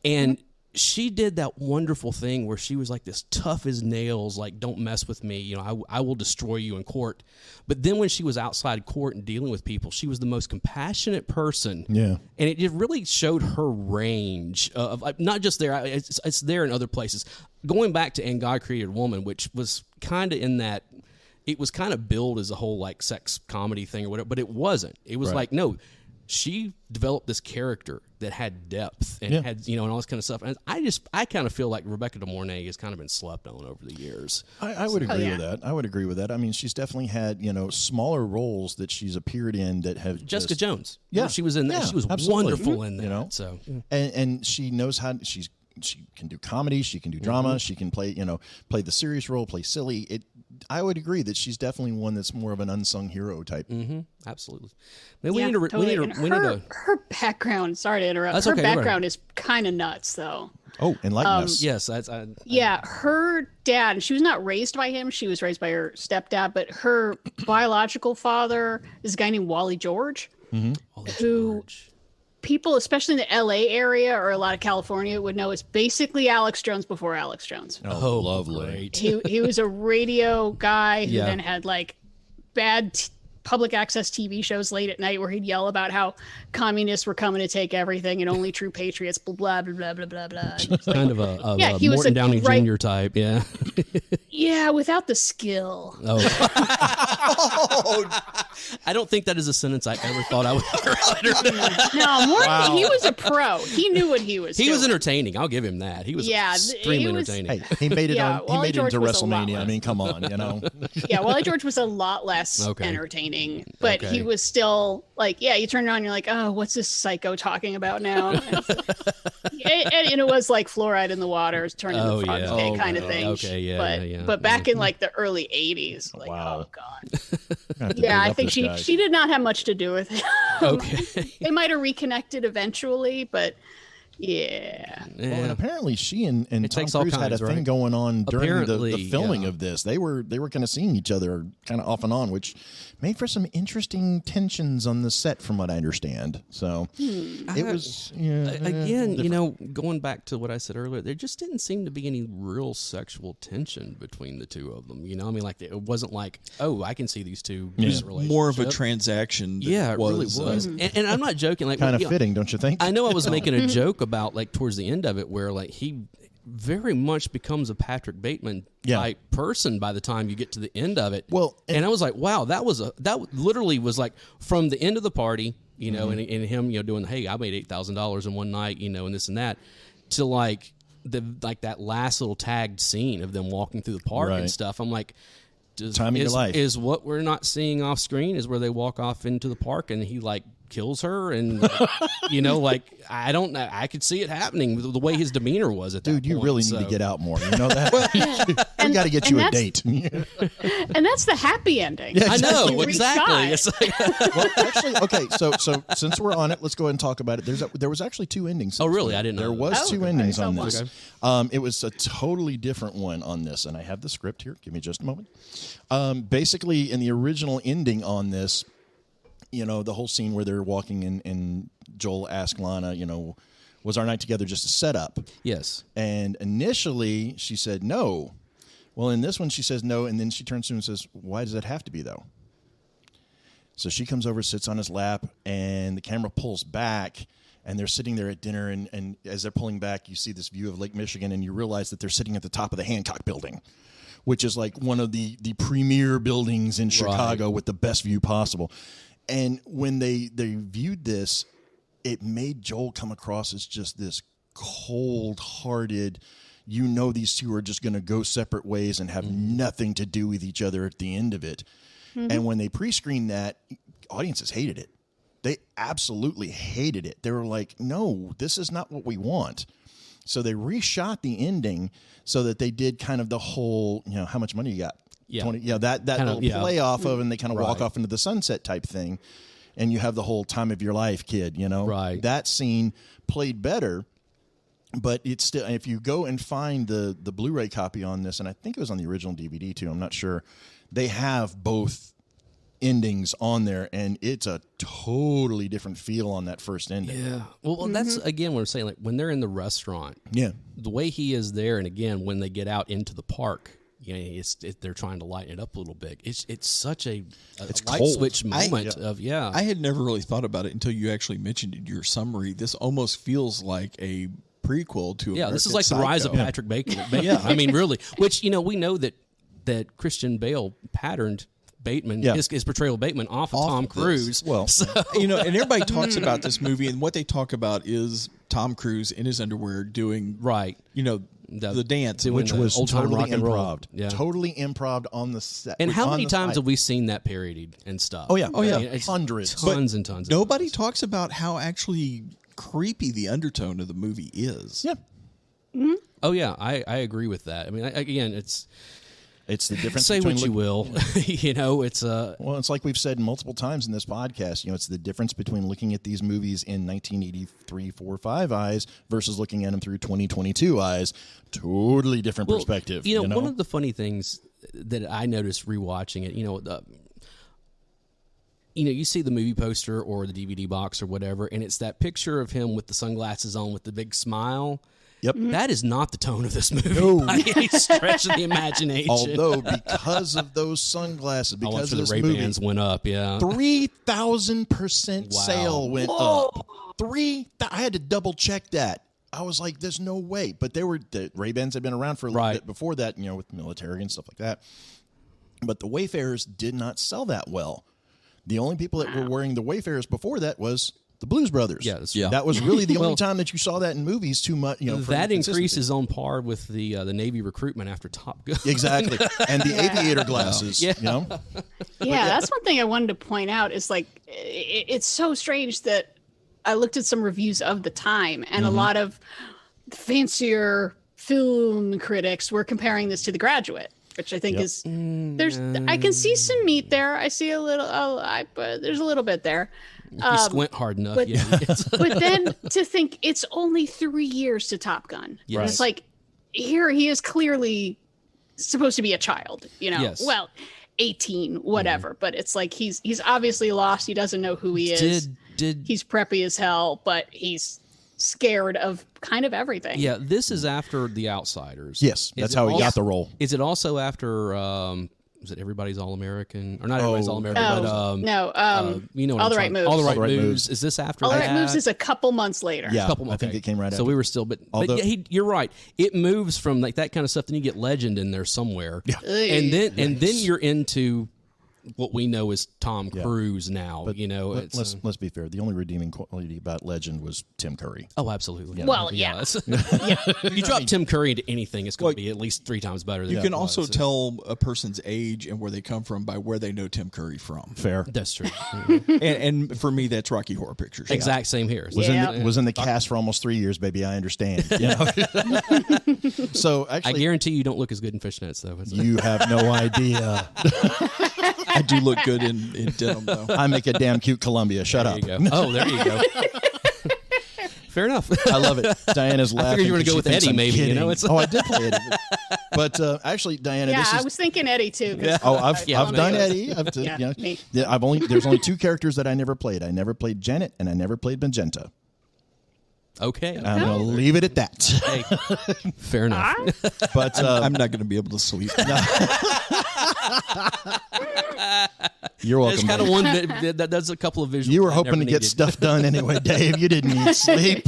and she did that wonderful thing where she was like this tough as nails, like, don't mess with me, I will destroy you in court. But then when she was outside court and dealing with people, she was the most compassionate person. Yeah. And it really showed her range of not just there, it's there in other places. Going back to And God Created Woman, which was kind of in that, it was kind of billed as a whole sex comedy thing or whatever, but it wasn't. It was no, she developed this character that had depth and had, and all this kind of stuff. And I kind of feel like Rebecca De Mornay has kind of been slept on over the years. I would agree with that. I would agree with that. I mean, she's definitely had, smaller roles that she's appeared in that have Jessica Jones. Yeah. She was in that. She was wonderful in that. So, and she knows how she can do comedy. She can do drama. She can play the serious role, play silly. I would agree that she's definitely one that's more of an unsung hero type. Absolutely. Her background. Sorry to interrupt. That's her okay, background is kind of nuts, though. Oh, enlighten us. Yes. Her dad. She was not raised by him. She was raised by her stepdad. But her biological father is a guy named Wally George, who people, especially in the LA area or a lot of California, would know is basically Alex Jones before Alex Jones. Oh, lovely. He was a radio guy who then had bad public access TV shows late at night where he'd yell about how communists were coming to take everything and only true patriots, blah, blah, blah, blah, blah, blah. Kind of a Morton Downey Jr. type, yeah. Yeah, without the skill. Oh. I don't think that is a sentence I ever thought I would utter. No, Morton, he was a pro. He knew what he was doing. He was entertaining. I'll give him that. He was extremely entertaining. Hey, he made it into WrestleMania. I mean, come on, Yeah, Wally George was a lot less entertaining entertaining, but he was still like, you turn around and you're like, oh, what's this psycho talking about now? and it was like fluoride in the water is turning the frogs gay kind of thing. Okay, but back in like the early 80s, like, oh God. Yeah, I think she did not have much to do with it. Okay. They might have reconnected eventually, but yeah. Well, and apparently she and Tom Cruise had a thing going on during the filming of this. They were kind of seeing each other kind of off and on, which made for some interesting tensions on the set, from what I understand. So it was again, different. Going back to what I said earlier, there just didn't seem to be any real sexual tension between the two of them. I mean, like it wasn't like, oh, I can see these two. It was more of a transaction. It really was. And I'm not joking. Like kind of fitting, don't you think? I know I was making a joke about like towards the end of it, where like he very much becomes a Patrick Bateman type person by the time you get to the end of it. Well, and I was like, wow, that literally was like from the end of the party, and him, doing, hey, I made $8,000 in one night, and this and that, to like that last little tagged scene of them walking through the park and stuff. I'm like, time of your life is what we're not seeing off screen is where they walk off into the park and he like kills her, and like I don't know, I could see it happening the way his demeanor was at that point. Dude, you really need to get out more. You know that? We got to get you a date. And that's the happy ending. Yeah, exactly. I know, exactly. It's like well, actually, okay. So since we're on it, let's go ahead and talk about it. There was actually two endings. Oh, really? I didn't know. There was two endings on this. Okay. It was a totally different one on this, and I have the script here. Give me just a moment. Basically, in the original ending on this, the whole scene where they're walking and Joel asked Lana, was our night together just a setup? Yes. And initially she said no. Well, in this one she says no, and then she turns to him and says, why does it have to be though? So she comes over, sits on his lap, and the camera pulls back, and they're sitting there at dinner, and as they're pulling back, you see this view of Lake Michigan, and you realize that they're sitting at the top of the Hancock Building, which is like one of the premier buildings in Chicago with the best view possible. And when they viewed this, it made Joel come across as just this cold-hearted, these two are just going to go separate ways and have nothing to do with each other at the end of it. Mm-hmm. And when they pre-screened that, audiences hated it. They absolutely hated it. They were like, no, this is not what we want. So they reshot the ending so that they did kind of the whole, how much money you got? Yeah, 20, that kind little play off of, and they kind of walk off into the sunset type thing, and you have the whole time of your life, kid. Right. That scene played better, but it's still. If you go and find the Blu-ray copy on this, and I think it was on the original DVD too. I'm not sure. They have both endings on there, and it's a totally different feel on that first ending. Yeah. Well, that's again what I'm saying. Like when they're in the restaurant, the way he is there, and again when they get out into the park. They're trying to lighten it up a little bit. It's such a light switch moment I had never really thought about it until you actually mentioned in your summary. This almost feels like a prequel to American this is like Psycho. the rise of Patrick Bateman. I mean, really. Which we know that Christian Bale patterned Bateman, his portrayal of Bateman off of Tom Cruise. Well, and everybody talks about this movie, and what they talk about is Tom Cruise in his underwear doing the dance, which was totally improv. Yeah. Totally improv on the set. And how many times have we seen that parodied and stuff? Oh yeah, hundreds, tons and tons. Nobody talks about how actually creepy the undertone of the movie is. Yeah. Mm-hmm. Oh yeah, I agree with that. I mean, again, it's the difference. Say what you will, it's well, it's like we've said multiple times in this podcast. It's the difference between looking at these movies in 1983, 4, 5 eyes versus looking at them through 2022 eyes. Totally different perspective. One of the funny things that I noticed rewatching it, you see the movie poster or the DVD box or whatever, and it's that picture of him with the sunglasses on with the big smile. Yep. That is not the tone of this movie by any stretch of the imagination. Although, because of those sunglasses, because of this Ray-Bans movie, went up, 3,000% sale went up. I had to double check that. I was like, "There's no way," but the Ray-Bans had been around for a little bit before that, with military and stuff like that. But the Wayfarers did not sell that well. The only people that were wearing the Wayfarers before that was the Blues Brothers. Yeah, that was really the only time that you saw that in movies. Too much, that increase is on par with the Navy recruitment after Top Gun. Exactly, and the aviator glasses. Yeah. That's one thing I wanted to point out. Is like it's so strange that I looked at some reviews of the time, and a lot of fancier film critics were comparing this to The Graduate, which I think is I can see some meat there. I see a little. There's a little bit there. If you squint hard enough, but, but then to think it's only 3 years to Top Gun. Yes. It's like here he is clearly supposed to be a child, well, 18, whatever. But it's like he's obviously lost. He doesn't know who he is. He's preppy as hell, but he's scared of kind of everything. Yeah, this is after The Outsiders. Yes, that's how he got the role. Is it also after? Is it Everybody's All American or not? Everybody's All American, but All the Right Moves. All the Right Moves. Is this after? All the Right Moves is a couple months later. Yeah, I think it came right after. So we were still, but you're right. It moves from like that kind of stuff. Then you get Legend in there somewhere, and then you're into what we know as Tom Cruise now. But let's be fair. The only redeeming quality about Legend was Tim Curry. Oh, absolutely. Yeah. Well, yeah. You drop Tim Curry into anything, it's going to be at least 3 times better. You can also tell a person's age and where they come from by where they know Tim Curry from. Fair. That's true. and for me, that's Rocky Horror Picture Show. Exact same here. Was in the cast for almost 3 years, baby. I understand. So actually, I guarantee you don't look as good in fishnets, though. You have no idea. I do look good in denim, though. I make a damn cute Columbia. Shut up. There you go. Oh, there you go. Fair enough. I love it. Diana's laughing. I figured you were going to go with Eddie, maybe. Kidding. Oh, I did play Eddie. But actually, Diana, yeah, I was thinking Eddie too. I've done Eddie. There's only 2 characters that I never played. I never played Janet, and I never played Magenta. Okay. I'm going to leave it at that. Hey, fair enough. But I'm not going to be able to sleep. You're welcome. There's kind of one that's a couple of visuals. You were hoping to get stuff done anyway, Dave. You didn't need sleep.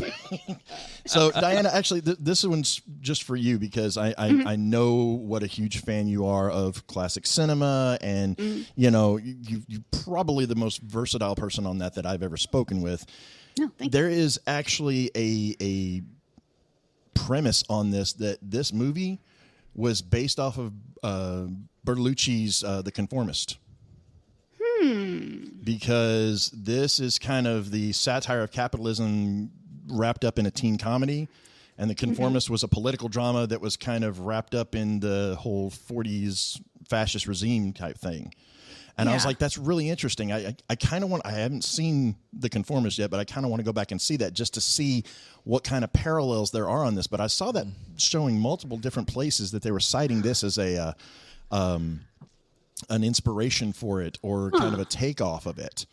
So, Diana, actually, this one's just for you because I know what a huge fan you are of classic cinema, and you're probably the most versatile person on that I've ever spoken with. No, thank you. There is actually a premise on this that this movie was based off of Bertolucci's The Conformist. Because this is kind of the satire of capitalism wrapped up in a teen comedy, and The Conformist was a political drama that was kind of wrapped up in the whole 40s fascist regime type thing. And I was like, that's really interesting. I kind of want, I haven't seen The Conformist yet, but I kind of want to go back and see that just to see what kind of parallels there are on this. But I saw that showing multiple different places that they were citing this as an inspiration for it or kind of a takeoff of it.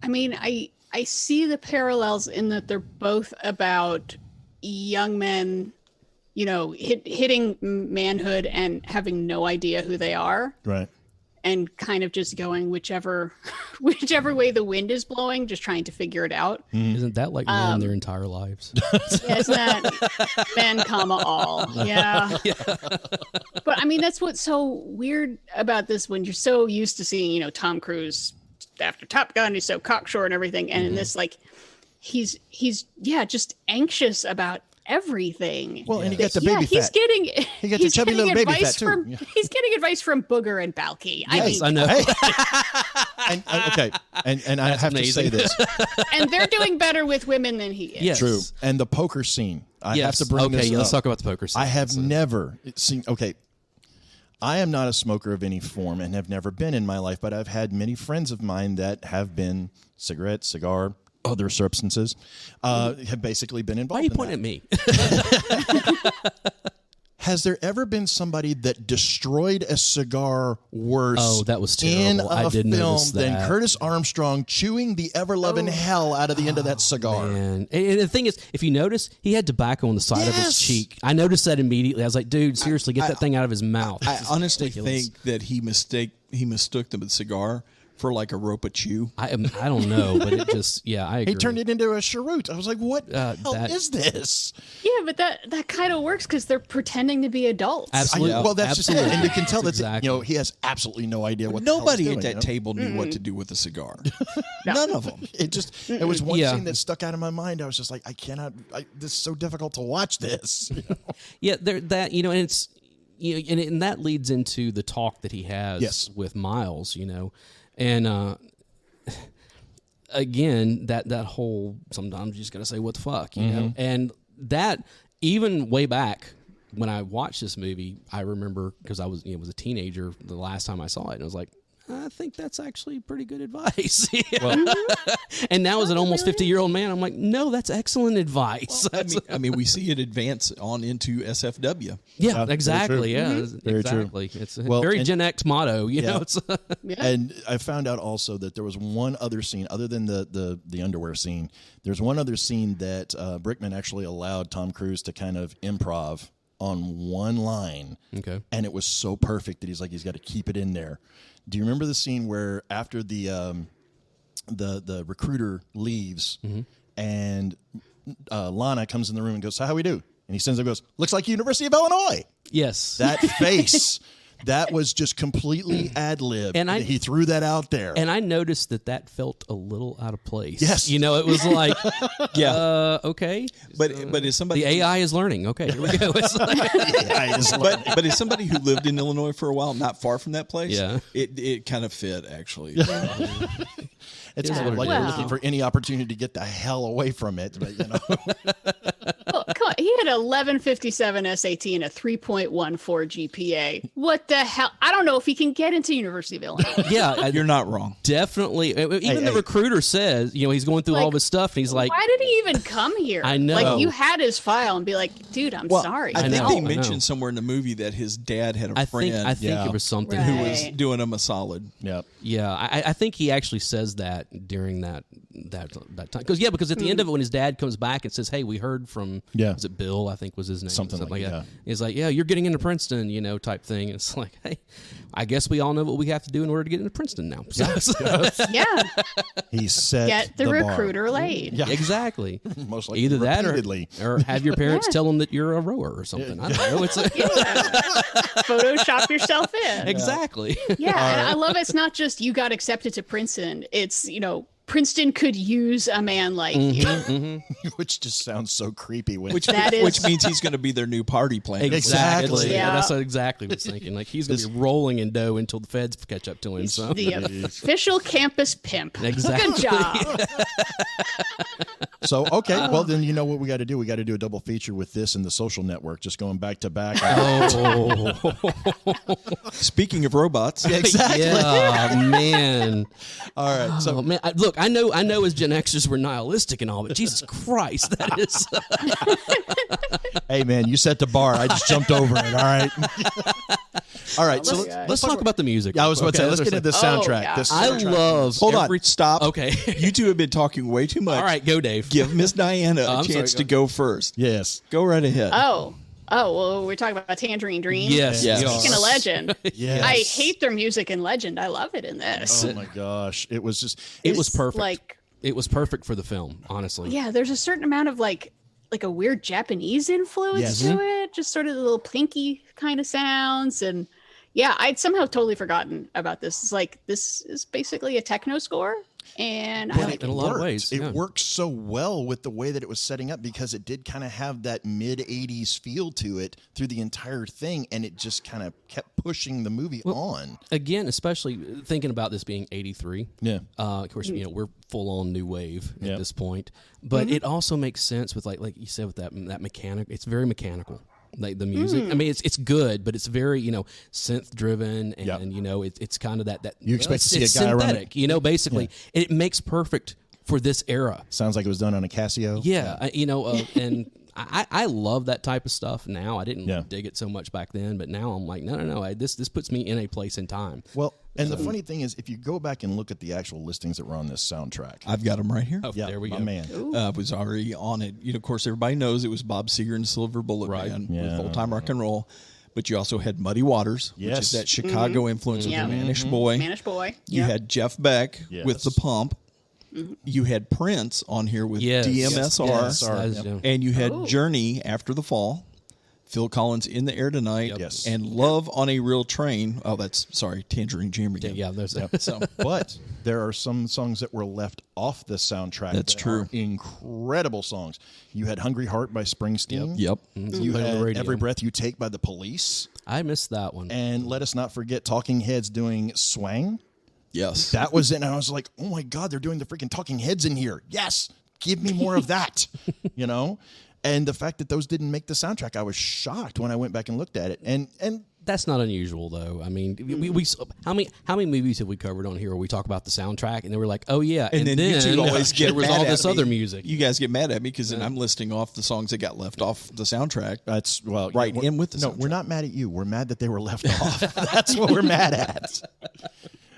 I mean, I see the parallels in that they're both about young men, hitting manhood and having no idea who they are. Right. And kind of just going whichever way the wind is blowing, just trying to figure it out. Isn't that like men their entire lives? Yeah, isn't that men, all? Yeah. But I mean, that's what's so weird about this when you're so used to seeing, Tom Cruise after Top Gun, he's so cocksure and everything. And in this, like, he's just anxious about everything. Well, and he got the baby fat. He got the chubby little baby fat too. He's getting advice from Booger and Balky. Yes, I know. Hey. And I have to say this. And they're doing better with women than he is. Yes. True. And the poker scene. I have to bring this up. Let's talk about the poker scene. I have never seen. Okay. I am not a smoker of any form and have never been in my life, but I've had many friends of mine that have been cigarette, cigar, other substances, have basically been involved. Why are you pointing at me? Has there ever been somebody that destroyed a cigar worse that was terrible. in I a did film notice than that. Curtis Armstrong chewing the ever-loving hell out of the end of that cigar? Man. And the thing is, if you notice, he had tobacco on the side of his cheek. I noticed that immediately. I was like, dude, seriously, get that thing out of his mouth. I honestly think that he mistook the cigar for like a rope a chew. I don't know, but it just I agree. He turned it into a cheroot. I was like, what the hell is this? Yeah, but that kind of works because they're pretending to be adults. Absolutely. Well, that's just it. And you can tell that exactly. he has absolutely no idea what Nobody the hell at he's that doing, table knew what to do with a cigar. None of them. It was one scene that stuck out in my mind. I was just like, this is so difficult to watch this. Yeah, that and it's and that leads into the talk that he has with Miles, and again that whole sometimes you just gotta say what the fuck, you know, and that even way back when I watched this movie, I remember because I was was a teenager the last time I saw it, and I was like, I think that's actually pretty good advice. And now as an almost 50-year-old man, I'm like, no, that's excellent advice. Well, I mean, we see it advance on into SFW. Yeah, exactly. Yeah, very exactly. true. It's a very Gen X motto, you know. It's And I found out also that there was one other scene other than the underwear scene. There's one other scene that Brickman actually allowed Tom Cruise to kind of improv on one line. Okay. And it was so perfect that he's got to keep it in there. Do you remember the scene where after the recruiter leaves and Lana comes in the room and goes, so how we do? And he sends up and goes, looks like University of Illinois. Yes. That face, that was just completely ad-lib. And he threw that out there. And I noticed that felt a little out of place. Yes. It was like, okay. But is somebody... The AI is learning. Okay, here we go. It's like, but as somebody who lived in Illinois for a while, not far from that place, Yeah. it kind of fit, actually. It's kind of like you're looking for any opportunity to get the hell away from it. But, Well, come on. He had 1157 SAT and a 3.14 GPA. What the hell? I don't know if he can get into University of Illinois. Yeah, you're not wrong. Definitely. Even the recruiter says, he's going through all of his stuff, and he's like, why did he even come here? I know. Like, you had his file and be like, dude, I'm sorry. I think they mentioned somewhere in the movie that his dad had a friend. I think it was something who was doing him a solid. Yep. Yeah, I think he actually says that during that time. Because at the end of it, when his dad comes back and says, hey, we heard from, was it Bill, I think was his name. Something like that. Yeah. He's like, yeah, you're getting into Princeton, type thing. And it's like, hey, I guess we all know what we have to do in order to get into Princeton now. Yeah. He set Get the recruiter laid. Yeah, exactly. Most likely Either that repeatedly. or have your parents tell them that you're a rower or something. I don't know. It's Photoshop yourself in. Exactly. Yeah, and I love it's not just you got accepted to Princeton. It's, Princeton could use a man like you. Which just sounds so creepy. Which means he's going to be their new party plan. Exactly. Yeah. That's what exactly what I was thinking. Like, he's going to be rolling in dough until the feds catch up to him. So The official campus pimp. Exactly. Good job. So, okay, well, then you know what we got to do. We got to do a double feature with this and The Social Network, just going back to back. Speaking of robots. Exactly. Yeah, man. All right. So, man, look, I know as Gen Xers we're nihilistic and all, but Jesus Christ, that is... Hey, man, you set the bar. I just jumped over it, all right? All right, so let's talk about the music. Yeah, I was about to say, let's get into the soundtrack. yeah. This I soundtrack. love... Hold on. Stop. Okay. You two have been talking way too much. All right, go, Dave. Give Miss Diana a chance to go first. Yes. Go right ahead. Oh, well, we're talking about Tangerine Dream. Yes. Speaking of Legend, Yes. I hate their music in Legend. I love it in this. Oh, my gosh. It was just... It was perfect. Like, it was perfect for the film, honestly. yeah, there's a certain amount of like a weird Japanese influence to it. Just sort of the little plinky kind of sounds. And yeah, I'd somehow totally forgotten about this. It's like, this is basically a techno score. And I like in a lot of ways. It worked so well with the way that it was setting up because it did kind of have that mid-'80s feel to it through the entire thing, and it just kind of kept pushing the movie on. Again, especially thinking about this being 83. Yeah. Of course, we're full on new wave at this point. But it also makes sense with like you said with that mechanic. It's very mechanical. Like the music, I mean, it's good, but it's very synth driven, and it's kind of that you expect to see it's a guy synthetic, run it. Basically, it makes perfect for this era. Sounds like it was done on a Casio. Yeah, and I love that type of stuff now. I didn't dig it so much back then, but now I'm like, no. This puts me in a place in time. Well, and the funny thing is, if you go back and look at the actual listings that were on this soundtrack, I've got them right here. Oh, there we go, man. Was already on it. Of course, everybody knows it was Bob Seger and Silver Bullet Band with Full Time Rock and Roll. but you also had Muddy Waters, which is that Chicago influence of the Manish Boy. Manish Boy. You had Jeff Beck with The Pump. You had Prince on here with DMSR. And you had Journey, After the Fall. Phil Collins, In the Air Tonight. Yes. And Love on a Real Train. Oh, Tangerine Dream again. Yeah, there's so. But there are some songs that were left off the soundtrack. That's true. Incredible songs. You had Hungry Heart by Springsteen. Yep. You had Every Breath You Take by The Police. I missed that one. And let us not forget Talking Heads doing Swang. Yes. That was it. And I was like, oh my God, they're doing the freaking Talking Heads in here. Yes. Give me more of that. You know? And the fact that those didn't make the soundtrack, I was shocked when I went back and looked at it. And that's not unusual, though. I mean, we how many movies have we covered on here where we talk about the soundtrack and they were like, oh yeah, and then you two always get there was all this other music. You guys get mad at me because then I'm listing off the songs that got left off the soundtrack. That's in with the soundtrack. No, we're not mad at you. We're mad that they were left off. That's what we're mad at.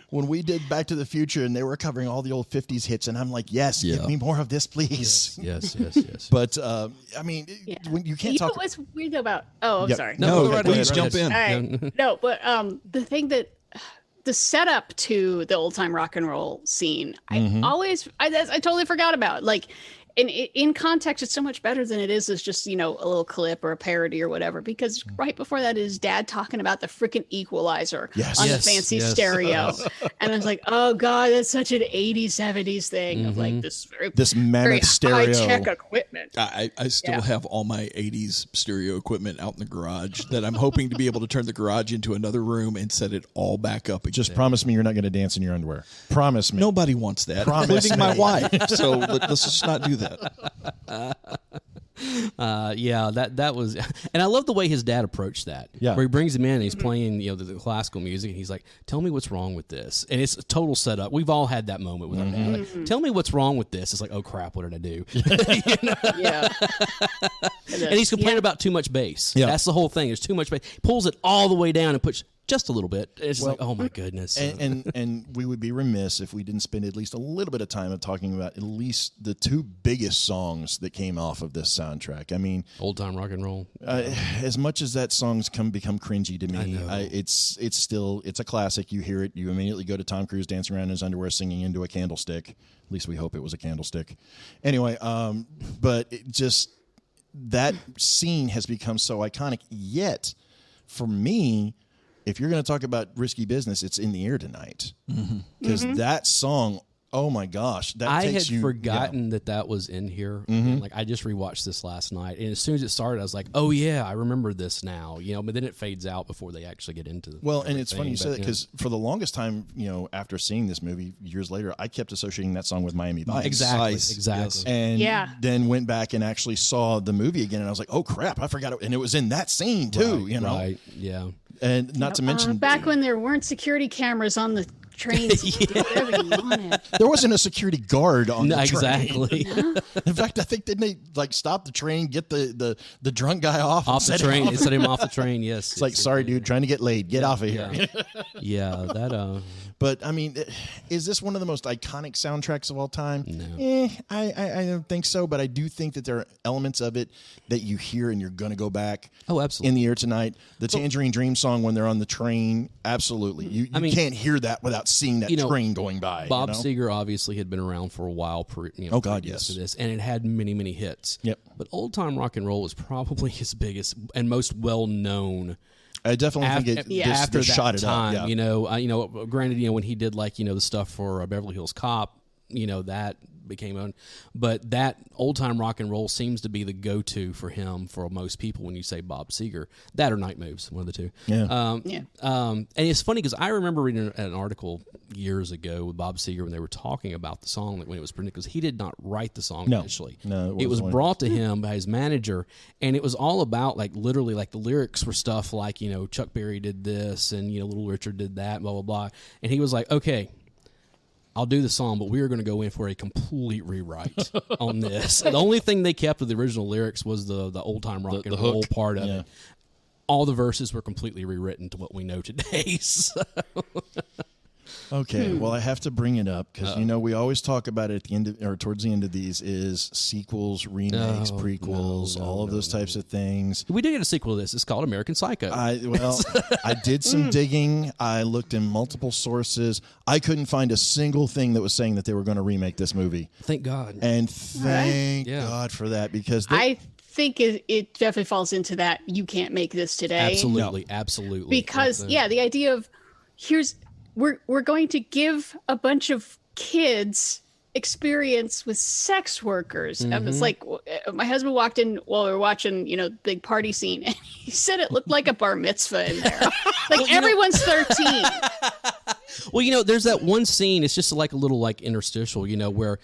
When we did Back to the Future and they were covering all the old 50s hits, and I'm like, yes, give me more of this, please. Yes. But, I mean, when you can't talk... What's weird about... Oh, I'm sorry. No, please jump in. All right. No, but the thing that... The setup to the old-time rock and roll scene, I totally forgot about. Like, in context, it's so much better than it is as just, a little clip or a parody or whatever, because right before that is Dad talking about the freaking equalizer on the fancy stereo. And I was like, oh God, that's such an 80s, 70s thing of like this mammoth stereo. High-tech equipment. I still have all my 80s stereo equipment out in the garage that I'm hoping to be able to turn the garage into another room and set it all back up again. Just promise me you're not going to dance in your underwear. Promise me. Nobody wants that, including my wife. So let's just not do that. That was, and I love the way his dad approached that. Yeah, where he brings him in and he's playing, the classical music, and he's like, "Tell me what's wrong with this." And it's a total setup. We've all had that moment with our dad. Like, tell me what's wrong with this. It's like, oh crap, what did I do? Yeah. And he's complaining about too much bass. Yeah, that's the whole thing. There's too much bass. Pulls it all the way down and puts just a little bit. It's like, oh my goodness. And we would be remiss if we didn't spend at least a little bit of time of talking about at least the two biggest songs that came off of this soundtrack. I mean, old time rock and roll. As much as that song's become cringy to me, it's still a classic. You hear it, you immediately go to Tom Cruise dancing around in his underwear singing Into a Candlestick. At least we hope it was a candlestick. Anyway, but that scene has become so iconic. Yet, for me, if you're going to talk about risky business, it's In the Air Tonight. Because that song, oh my gosh. I had forgotten that was in here. Like, I just rewatched this last night. And as soon as it started, I was like, oh yeah, I remember this now. But then it fades out before they actually get into it. Well, and it's funny you say that because for the longest time, after seeing this movie years later, I kept associating that song with Miami Vice. Exactly. Yes. And then went back and actually saw the movie again. And I was like, oh crap, I forgot it. And it was in that scene too, Right, yeah. And not to mention back when there weren't security cameras on the trains, you could do whatever you wanted. There wasn't a security guard on the train. Exactly. In fact, I think didn't they stop the train, get the drunk guy off the train, and set him off the train? Yes. It's like, sorry, dude, trying to get laid. Get off of here. Yeah, that. But I mean, is this one of the most iconic soundtracks of all time? No. I don't think so. But I do think that there are elements of it that you hear and you're going to go back. Oh, absolutely. In the Air Tonight, the Tangerine Dream song when they're on the train. Absolutely, you can't hear that without seeing that train going by. Bob Seger obviously had been around for a while. Oh God, yes. To this, and it had many, many hits. Yep. But old time rock and roll was probably his biggest and most well known. I definitely think after that shot it time, up. Yeah. Granted, when he did the stuff for Beverly Hills Cop, that became on. But that old time rock and roll seems to be the go to for him for most people when you say Bob Seger. That or Night Moves, one of the two. Yeah. And it's funny because I remember reading an article years ago with Bob Seger when they were talking about the song when it was printed, because he did not write the song initially. No, it was brought to him by his manager, and it was all about literally the lyrics were stuff like Chuck Berry did this and Little Richard did that, blah blah blah, and he was like, okay, I'll do the song, but we are going to go in for a complete rewrite on this. And the only thing they kept of the original lyrics was the old time rock and roll part of it. All the verses were completely rewritten to what we know today. So. Okay, well, I have to bring it up because we always talk about it at the end of, or towards the end of these is sequels, remakes, prequels, all of those types of things. We did get a sequel to this. It's called American Psycho. I did some digging. I looked in multiple sources. I couldn't find a single thing that was saying that they were going to remake this movie. Thank God. And thank God for that because I think it definitely falls into that. You can't make this today. Absolutely. Because the idea of we're going to give a bunch of kids experience with sex workers. It's like my husband walked in while we were watching, big party scene, and he said it looked like a bar mitzvah in there. Like everyone's 13. Well, there's that one scene. It's just like a little interstitial, where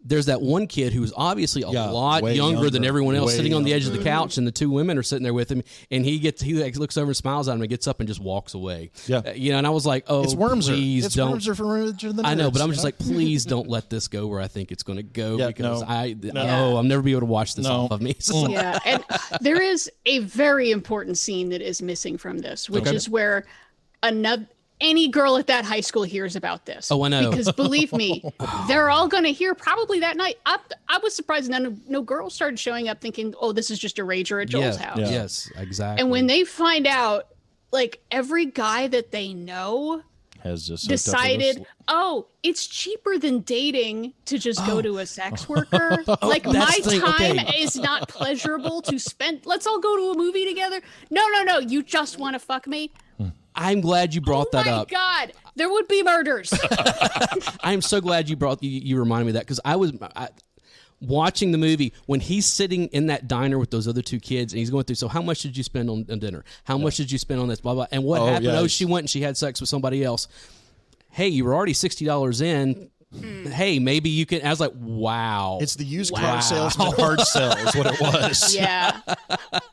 there's that one kid who's obviously a lot younger than everyone else, sitting on the edge of the couch, and the two women are sitting there with him, and he looks over and smiles at him and gets up and just walks away. Yeah, and I was like, oh, it's Wormser. Please don't. Wormser from Revenge of the Nerds, I know, but I'm just like, please don't let this go where I think it's going to go because no. I'll never be able to watch this off of me. Yeah, and there is a very important scene that is missing from this, which is where any girl at that high school hears about this. Oh, I know. Because believe me, they're all going to hear probably that night. I was surprised no girls started showing up thinking, oh, this is just a rager at Joel's house. Yeah. Yes, exactly. And when they find out, every guy that they know has just decided, it's cheaper than dating to just go to a sex worker. My time is not pleasurable to spend. Let's all go to a movie together. No. You just want to fuck me. I'm glad you brought that up. Oh my God, there would be murders. I am so glad you reminded me of that because I was watching the movie when he's sitting in that diner with those other two kids and he's going through. So how much did you spend on dinner? How much did you spend on this? Blah blah. And what happened? Yes. Oh, she went and she had sex with somebody else. Hey, you were already $60 in. Hey, maybe you can. I was like, wow. It's the used car salesman hard sell is what it was. Yeah.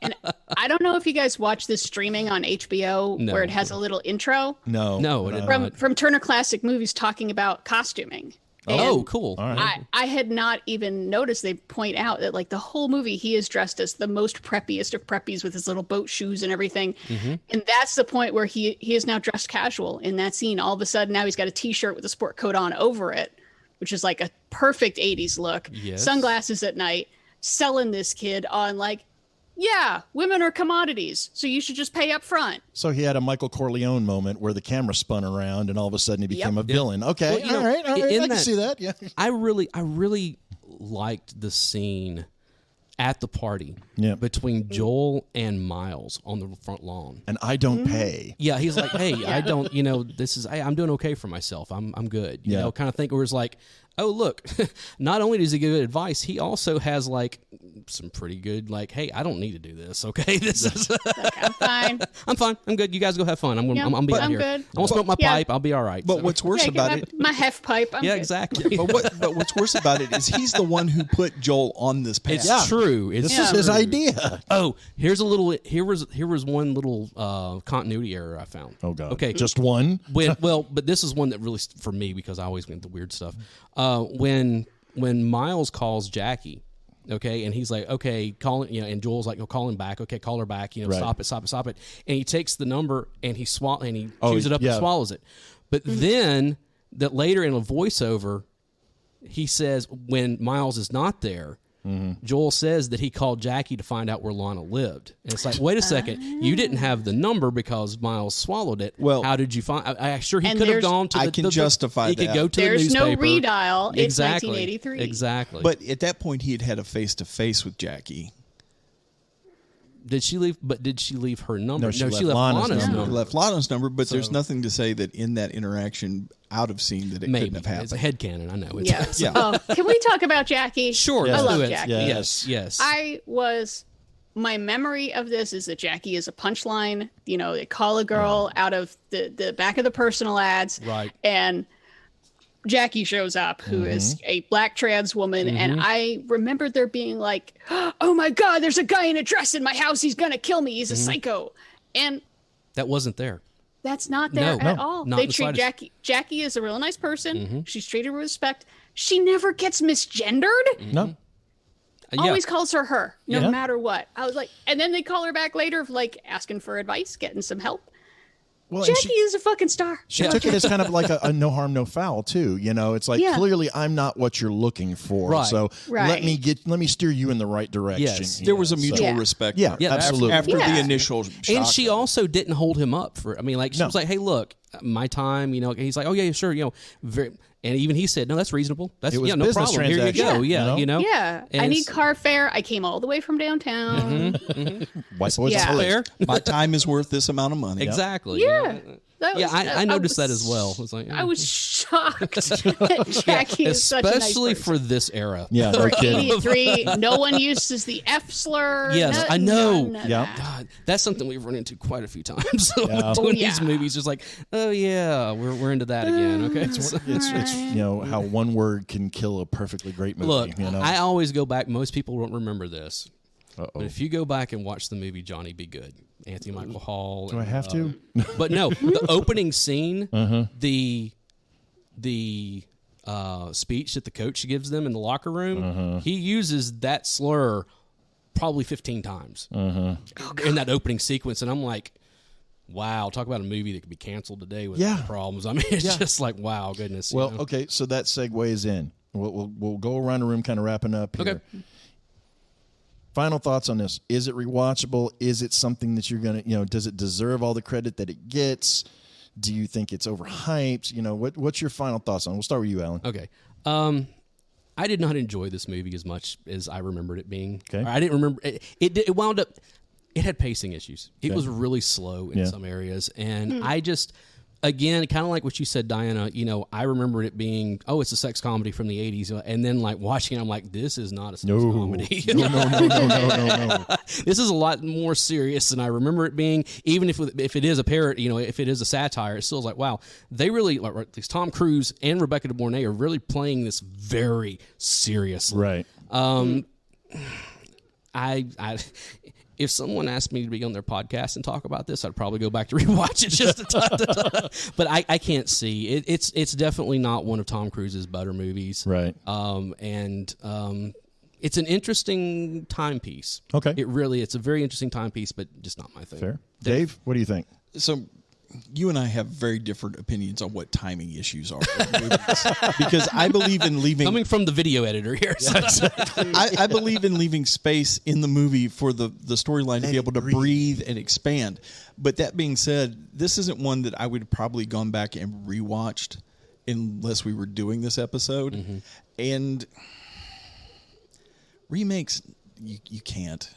And I don't know if you guys watch this streaming on HBO where it has a little intro. No. From Turner Classic Movies talking about costuming. Oh, cool. All right. I had not even noticed. They point out that the whole movie he is dressed as the most preppiest of preppies with his little boat shoes and everything. And that's the point where he is now dressed casual in that scene. All of a sudden now he's got a t-shirt with a sport coat on over it, which is like a perfect 80s look. Yes. Sunglasses at night, selling this kid on women are commodities, so you should just pay up front. So he had a Michael Corleone moment where the camera spun around and all of a sudden he became a villain. Okay, all right. I can see that. Yeah, I really liked the scene at the party between Joel and Miles on the front lawn. And I don't pay. Yeah, he's like, hey, I don't, I'm doing okay for myself. I'm good. You know, kind of thing where it's like, oh, look, not only does he give good advice, he also has some pretty good, hey, I don't need to do this. Okay, this is. I'm fine. I'm fine. I'm good. You guys go have fun. I'm be out here. Good. I won't smoke my pipe. I'll be all right. But what's worse about it? My half pipe. I'm good. Exactly. But what's worse about it is he's the one who put Joel on this path. It's true. This is his idea. Oh, here was one little continuity error I found. Oh God. Okay, just one. But this is one that really for me because I always get the weird stuff. When Miles calls Jackie, okay, and he's like, okay, and Joel's like, call him back, okay, call her back, right. Stop it, and he takes the number and he chews it up and swallows it, but then that later in a voiceover, he says when Miles is not there. Joel says that he called Jackie to find out where Lana lived. And it's like, wait a second, you didn't have the number because Miles swallowed it. Well, how did you find? I'm sure he could have gone to. I can justify that. He could go to the newspaper. There's no redial. It's exactly. 1983. Exactly. But at that point, he had a face-to-face with Jackie. Did she leave? But did she leave her number? No, she left Lana's number. Left Lana's number, but there's nothing to say that in that interaction out of scene that it couldn't have happened. It's a headcanon. I know. Can we talk about Jackie? Sure. I love Jackie. Yes. My memory of this is that Jackie is a punchline. They call a girl out of the back of the personal ads. Right. And Jackie shows up, who is a black trans woman, and I remember there being like, oh my God, there's a guy in a dress in my house. He's going to kill me. He's a psycho. And that wasn't there. That's not there at all. Not they treat Jackie. Jackie is a real nice person. She's treated with respect. She never gets misgendered. No. Always calls her, no matter what. I was like, and then they call her back later of asking for advice, getting some help. Well, Jackie is a fucking star. She took it as kind of like a no harm, no foul too. It's like clearly I'm not what you're looking for. Right. So let me steer you in the right direction. Yes. There was a mutual respect. Yeah, absolutely. After the initial shock. And she also didn't hold him up for. I mean, like she was like, "Hey, look, my time." And he's like, "Oh yeah, sure." And even he said, "No, that's reasonable. That's no problem. Here you go." Yeah. Yeah. And I need car fare. I came all the way from downtown. White boys fair. My time is worth this amount of money. Exactly. Yeah. I noticed that as well. I was like, I was shocked that Jackie is such a nice especially person. for this era. Yeah, no kidding. 83, no one uses the F slur. Yes, I know. Yeah, God, that's something we've run into quite a few times doing these movies. Just like, oh yeah, we're into that again. Okay, it's how one word can kill a perfectly great movie. Look, I always go back. Most people don't remember this. Uh-oh. But if you go back and watch the movie Johnny Be Good, Anthony Michael Hall. Do I have to? But no, the opening scene, the speech that the coach gives them in the locker room, he uses that slur probably 15 times in that opening sequence. And I'm like, wow, talk about a movie that could be canceled today with problems. I mean, it's just like, wow, goodness. Well, okay, so that segues in. We'll go around the room kind of wrapping up here. Okay. Final thoughts on this. Is it rewatchable? Is it something that you're going to, does it deserve all the credit that it gets? Do you think it's overhyped? What's your final thoughts on it? We'll start with you, Alan. Okay. I did not enjoy this movie as much as I remembered it being. Okay. I didn't remember. It wound up, it had pacing issues. It was really slow in some areas. And I just, again, kind of like what you said, Diana, I remember it being, it's a sex comedy from the 80s. And then like watching it, I'm like, this is not a sex comedy. No. This is a lot more serious than I remember it being. Even if it is a parrot, if it is a satire, it still is like, wow, they really, like at least Tom Cruise and Rebecca De Mornay are really playing this very seriously. Right. If someone asked me to be on their podcast and talk about this, I'd probably go back to rewatch it just a ton. But I can't see it. It's definitely not one of Tom Cruise's better movies. Right. It's an interesting timepiece. Okay. It's a very interesting timepiece, but just not my thing. Fair. Dave, what do you think? So you and I have very different opinions on what timing issues are in movies. Because I believe in leaving... Coming from the video editor here. I believe in leaving space in the movie for the storyline to be able to breathe and expand. But that being said, this isn't one that I would have probably gone back and rewatched unless we were doing this episode. And remakes, you can't.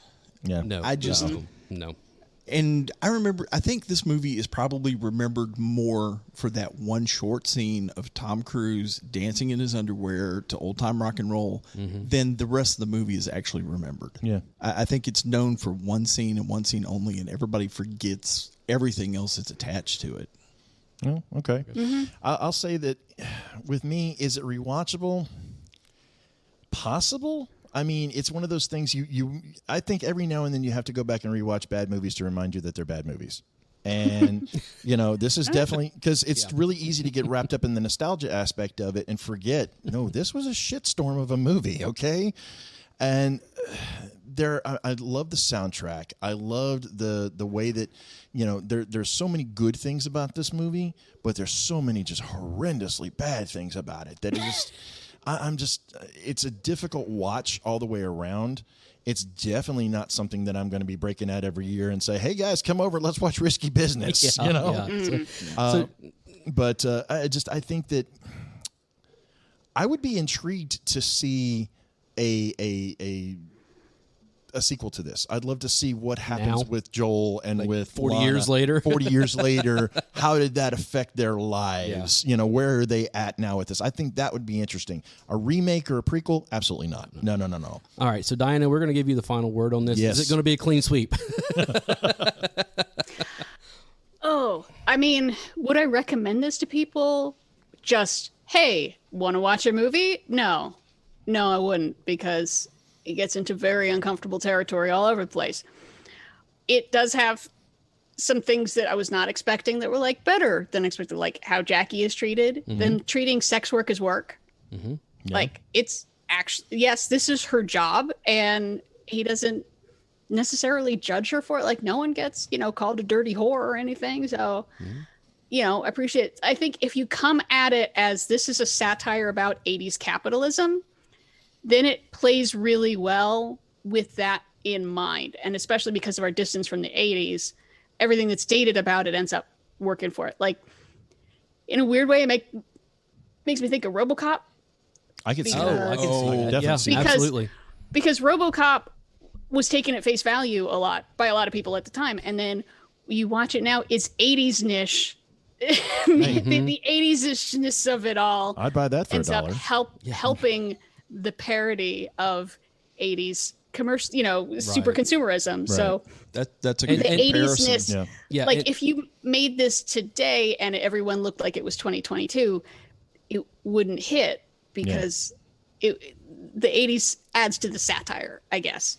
Yeah. No. I just... No. And I think this movie is probably remembered more for that one short scene of Tom Cruise dancing in his underwear to old time rock and roll than the rest of the movie is actually remembered. Yeah. I think it's known for one scene and one scene only, and everybody forgets everything else that's attached to it. Oh, okay. I'll say that with me, is it rewatchable? Possible? I mean, it's one of those things I think every now and then you have to go back and rewatch bad movies to remind you that they're bad movies. And, this is definitely, because it's really easy to get wrapped up in the nostalgia aspect of it and forget, no, this was a shitstorm of a movie, okay? And I love the soundtrack. I loved the way that, there's so many good things about this movie, but there's so many just horrendously bad things about it that it just... it's a difficult watch all the way around. It's definitely not something that I'm going to be breaking out every year and say, hey guys, come over, let's watch Risky Business. But I think that I would be intrigued to see a sequel to this. I'd love to see what happens with Joel and with 40 Lana. years later. 40 years later, how did that affect their lives? Yeah. Where are they at now with this? I think that would be interesting. A remake or a prequel? Absolutely not. No. All right, so Diana, we're going to give you the final word on this. Yes. Is it going to be a clean sweep? I mean, would I recommend this to people? Just, hey, want to watch a movie? No, I wouldn't, because it gets into very uncomfortable territory all over the place. It does have some things that I was not expecting that were like better than expected, like how Jackie is treated, than treating sex work as work. Like, it's actually, yes, this is her job, and he doesn't necessarily judge her for it. Like, no one gets, called a dirty whore or anything. So, appreciate it. I think if you come at it as this is a satire about 80s capitalism, then it plays really well with that in mind. And especially because of our distance from the 80s, everything that's dated about it ends up working for it. Like, in a weird way, it makes me think of RoboCop. I could see that. I can definitely see that. Absolutely. Because RoboCop was taken at face value a lot by a lot of people at the time. And then you watch it now, it's 80s-nish. The 80s-ishness of it all. I'd buy that for ends $1. Up helping the parody of 80s commercial, super consumerism. Right. So that's a good comparison. 80s-ness. Yeah. Like if you made this today and everyone looked like it was 2022, it wouldn't hit because the 80s adds to the satire, I guess.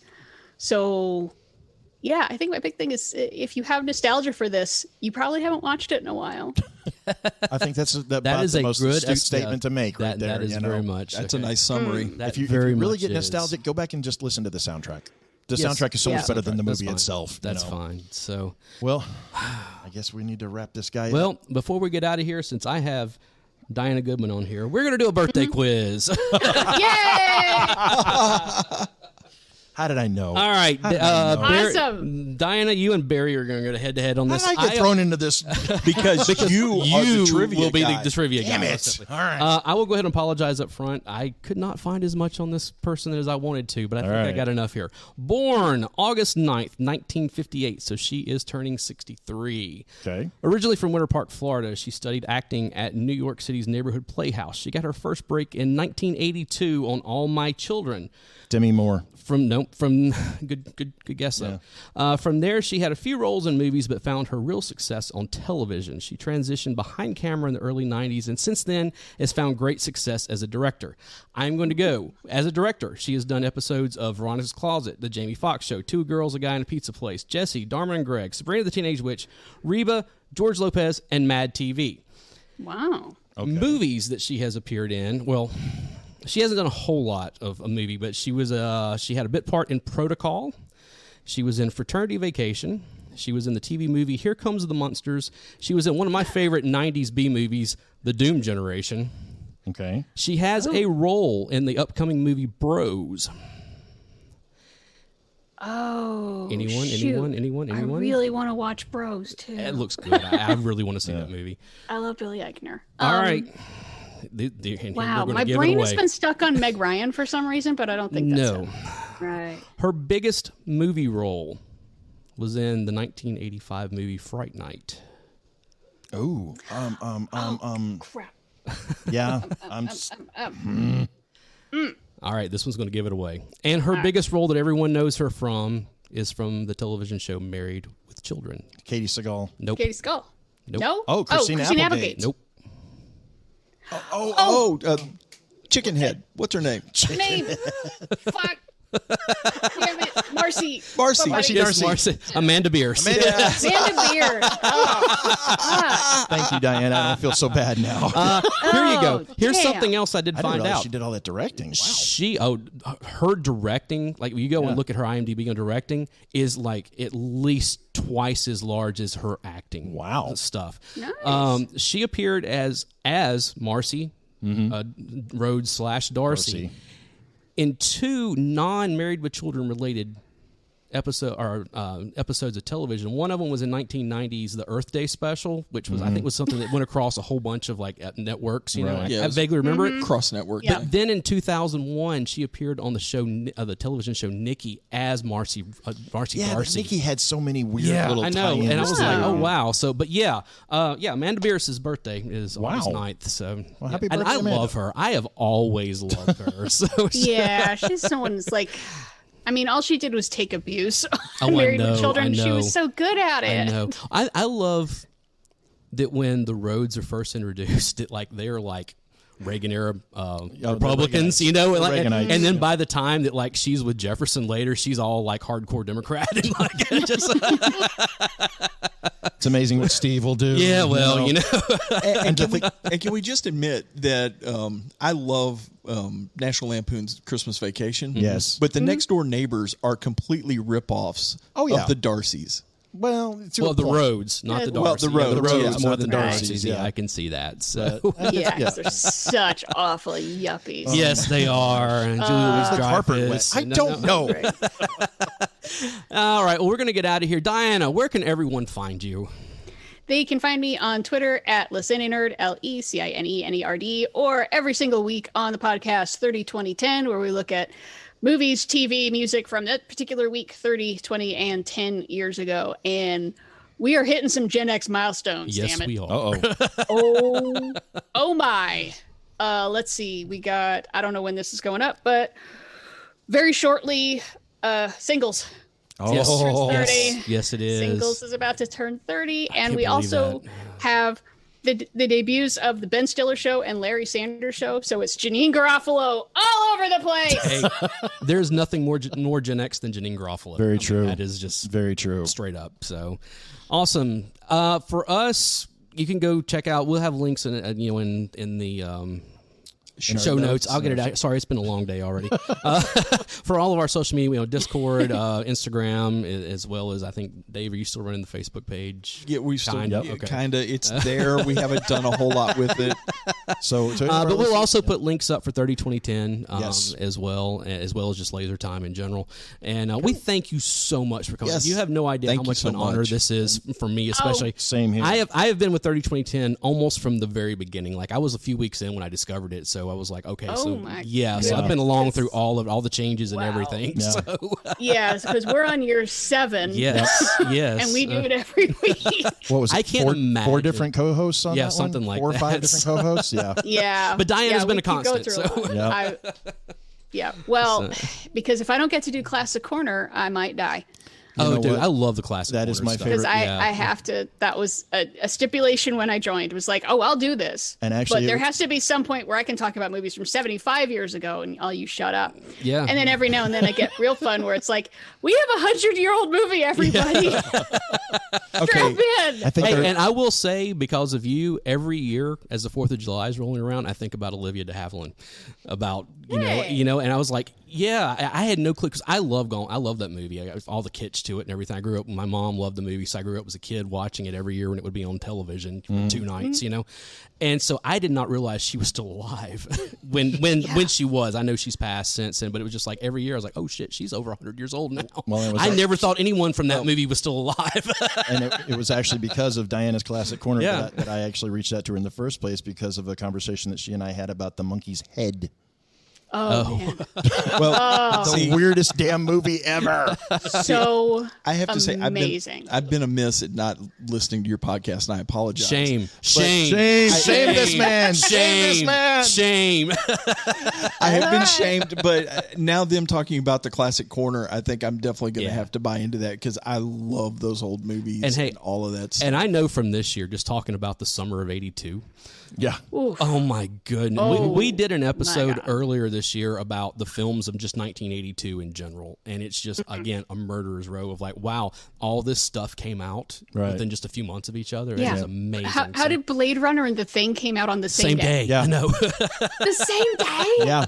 So, yeah, I think my big thing is if you have nostalgia for this, you probably haven't watched it in a while. I think that is the most astute statement to make right there. That is very much. That's a nice summary. If you really get nostalgic, go back and just listen to the soundtrack. The soundtrack is so much better than the movie itself. That's fine. So, well, I guess we need to wrap this guy up. Well, before we get out of here, since I have Diana Goodman on here, we're going to do a birthday quiz. Yay! How did I know? All right. Awesome. Diana, you and Barry are going to go head-to-head on this. How did I get thrown into this? because you are the trivia will be guy. the trivia Damn guy. it. All right. I will go ahead and apologize up front. I could not find as much on this person as I wanted to, but I think I got enough here. Born August 9th, 1958, so she is turning 63. Okay. Originally from Winter Park, Florida, she studied acting at New York City's Neighborhood Playhouse. She got her first break in 1982 on All My Children. Demi Moore. From good guess though. Yeah. From there, she had a few roles in movies, but found her real success on television. She transitioned behind camera in the early 90s, and since then has found great success as a director. I'm going to go as a director. She has done episodes of Veronica's Closet, The Jamie Foxx Show, Two Girls, a Guy in a Pizza Place, Jesse, Dharma and Greg, Sabrina the Teenage Witch, Reba, George Lopez, and Mad TV. Wow. Okay. Movies that she has appeared in. Well, she hasn't done a whole lot of a movie, but she had a bit part in Protocol. She was in Fraternity Vacation. She was in the TV movie Here Comes the Monsters. She was in one of my favorite 90s B movies, The Doom Generation. Okay. She has a role in the upcoming movie Bros. Oh, anyone? I really want to watch Bros too. It looks good. I really want to see that movie. I love Billy Eichner. All right. Wow, my brain has been stuck on Meg Ryan for some reason, but I don't think that's it. Right. Her biggest movie role was in the 1985 movie Fright Night. Oh, crap. Yeah. All right, this one's going to give it away. And her biggest role that everyone knows her from is from the television show Married with Children. Katie Seagal. Nope. Katie Seagal. Nope. No? Oh, Christine Applegate. Nope. Chickenhead. What's her name? Name. Fuck. Damn it. Marcy. Darcy. Amanda Bierce. Amanda Bierce. Thank you, Diana. I don't feel so bad now. Here you go. Here's damn. something else I didn't find out. She did all that directing. Wow. Her directing, like you go and look at her IMDb on directing, is like at least twice as large as her acting. Wow. Stuff. Nice. She appeared as Marcy Rhodes / Darcy. In two non-Married with Children related episodes of television. One of them was in 1990's The Earth Day special, which was I think was something that went across a whole bunch of networks. You know, I vaguely remember it. Cross network. Yeah. But then in 2001, she appeared on the show, the television show Nikki as Marcy Darcy. Nikki had so many weird little. I know, tie-ins. and I was like, oh wow. So, but Amanda Bierce's birthday is August 9th. So, well, happy birthday, and I Amanda. love her. I have always loved her. So yeah, she's someone's like. I mean, all she did was take abuse on Oh, Married with Children. She was so good at it. I know. I love that when the Rhodes are first introduced, that they're Reagan era Republicans, you know, and then by the time that she's with Jefferson later, she's all hardcore Democrat and just. It's amazing what Steve will do. Yeah, well, And can we just admit that I love National Lampoon's Christmas Vacation? Yes. But the next door neighbors are completely rip-offs of the Darcys. Well, the Rhodes, not the Darcys. Well, the Rhodes, the Rhodes yeah, more not than the Darcys. Darcys, Yeah, yeah. I can see that. So Yeah, because they're such awful yuppies. yes, they are. And Julie Louise the carpet Dreyfus. wet? I don't know. All right, well, we're going to get out of here. Diana, where can everyone find you? They can find me on Twitter at LeCineNerd, LeCineNerd, or every single week on the podcast 302010, where we look at movies, TV, music from that particular week, 30, 20, and 10 years ago. And we are hitting some Gen X milestones, Yes, damn it. we are. Oh my. Let's see. We got, I don't know when this is going up, but very shortly, Singles. Yes. Turns 30. Yes, it is. Singles is about to turn 30. And we believe also that. have the debuts of the Ben Stiller Show and Larry Sanders Show. So it's Janine Garofalo all over the place. Hey, there's nothing more Gen X than Janine Garofalo. Very true. That is just very true. Straight up. So awesome. For us, you can go check out. We'll have links in the show notes. I'll get it out. Sorry, it's been a long day already. For all of our social media, Discord, Instagram, as well as I think, Dave, are you still running the Facebook page? Yeah, we still kind of. It's there. We haven't done a whole lot with it. So but we'll also put links up for 302010 Yes. as well as just Laser Time in general. And we thank you so much for coming. Yes. You have no idea Thank how you much so of an honor much. this is for me, especially. Same here. I have been with 302010 almost from the very beginning. Like I was a few weeks in when I discovered it, so I was like, okay, so I've been along through all the changes and everything. Yeah. So Yes, because we're on year 7. yes, And we do it every week. What was it? I can't imagine. 4 different co-hosts on that one? something like 4 or 5 that. different co-hosts? Yeah. Yeah. But Diana's been we a keep going constant, through so- a lot. Yeah. Well, because if I don't get to do Classic Corner, I might die. Oh, know dude, what? I love the classic. That is order my stuff. Because favorite. I have to, that was a stipulation when I joined. It was like, oh, I'll do this. And actually- but there has to be some point where I can talk about movies from 75 years ago and all you shut up. Yeah. And then every now and then I get real fun where it's like, we have a 100-year-old movie, everybody. Strap in. I think Hey, they're- and I will say, because of you, every year as the 4th of July is rolling around, I think about Olivia de Havilland, about you know, and I was like, yeah, I had no clue because I love that movie. I got all the kitsch to it and everything. I grew up. My mom loved the movie, so I grew up as a kid watching it every year when it would be on television for 2 nights, you know. And so I did not realize she was still alive when she was. I know she's passed since then, but it was just like every year I was like, oh shit, she's over 100 years old now. Well, I never thought anyone from that movie was still alive. And it was actually because of Diana's Classic Corner Yeah. that I actually reached out to her in the first place, because of a conversation that she and I had about the monkey's head. Oh, man. Well, The weirdest damn movie ever. So I have to say, amazing. I've been amiss at not listening to your podcast, and I apologize. Shame. Shame this man. Shame this man. Shame. I have been shamed, but now them talking about the Classic Corner, I think I'm definitely going to have to buy into that, because I love those old movies And hey, all of that stuff. And I know from this year, just talking about the summer of '82. Yeah. Oof. Oh my goodness. Oh, we did an episode God. earlier this year about the films of just 1982 in general. And it's just, again, a murderer's row of like, wow, all this stuff came out within just a few months of each other. Yeah. It was amazing. How did Blade Runner and The Thing came out on the same day? Yeah. I know. The same day? Yeah.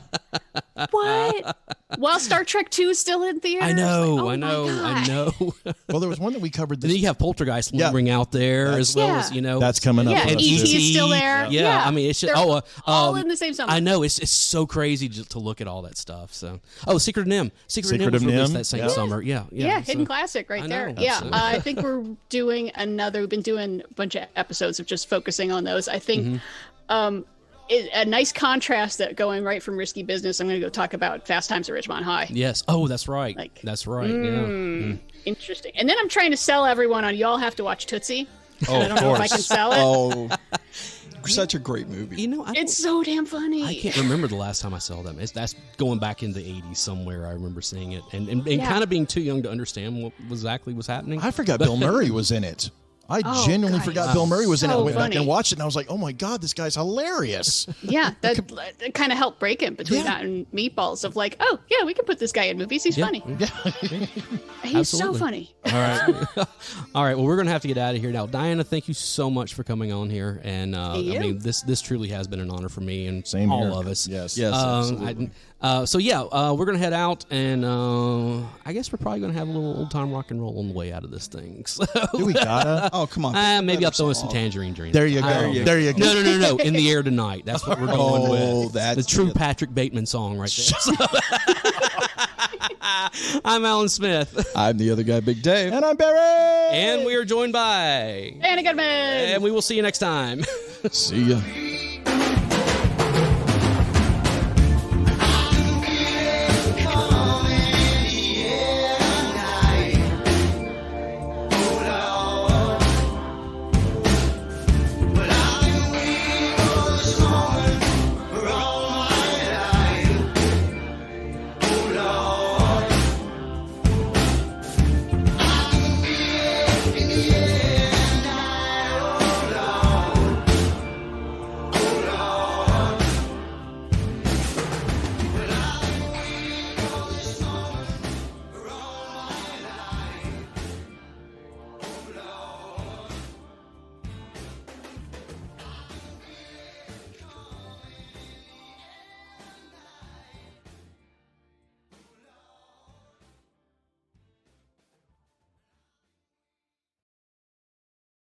What? While Star Trek 2 is still in theaters? I know. Like, oh I know. my I God. know. Well, there was one that we covered Then this. you have Poltergeist lingering out there as well as, you know. That's coming up. Yeah, for and us, E.T. too. is still there. Yeah, I mean, it's just, They're all in the same summer. I know, it's so crazy to look at all that stuff. So, Secret of NIMH. Secret of NIMH was of released NIMH, that same yeah. summer. Yeah, hidden classic right I there. know. Yeah, That's I think we're doing we've been doing a bunch of episodes of just focusing on those. I think a nice contrast that going right from Risky Business, I'm going to go talk about Fast Times at Ridgemont High. Yes. Oh, that's right. That's right. Yeah. Interesting. And then I'm trying to sell everyone on y'all have to watch Tootsie. Oh, and I don't know if I can sell it. Oh, such a great movie. You know, It's so damn funny. I can't remember the last time I saw them. That's going back in the 80s somewhere. I remember seeing it and Yeah. kind of being too young to understand what exactly was happening. I forgot Bill Murray was in it. I genuinely forgot Bill Murray was in it. I went back funny. and watched it, and I was like, oh my God, this guy's hilarious. Yeah, that kind of helped break him between that and Meatballs of like, oh, yeah, we can put this guy in movies. He's funny. Yeah. He's so funny. All right. All right. Well, we're going to have to get out of here now. Diana, thank you so much for coming on here. And I mean, this truly has been an honor for me and Same all here. of us. Yes. Absolutely. So we're going to head out, and I guess we're probably going to have a little old-time rock and roll on the way out of this thing. So, Do we gotta? Oh, come on. maybe I'll throw in some Tangerine Dream. There you go. There you go. No. In the Air Tonight. That's what we're going with. That's the true Patrick Bateman song right there. I'm Alan Smith. I'm the other guy, Big Dave. And I'm Barry. And we are joined by Anna Goodman. And we will see you next time. See ya.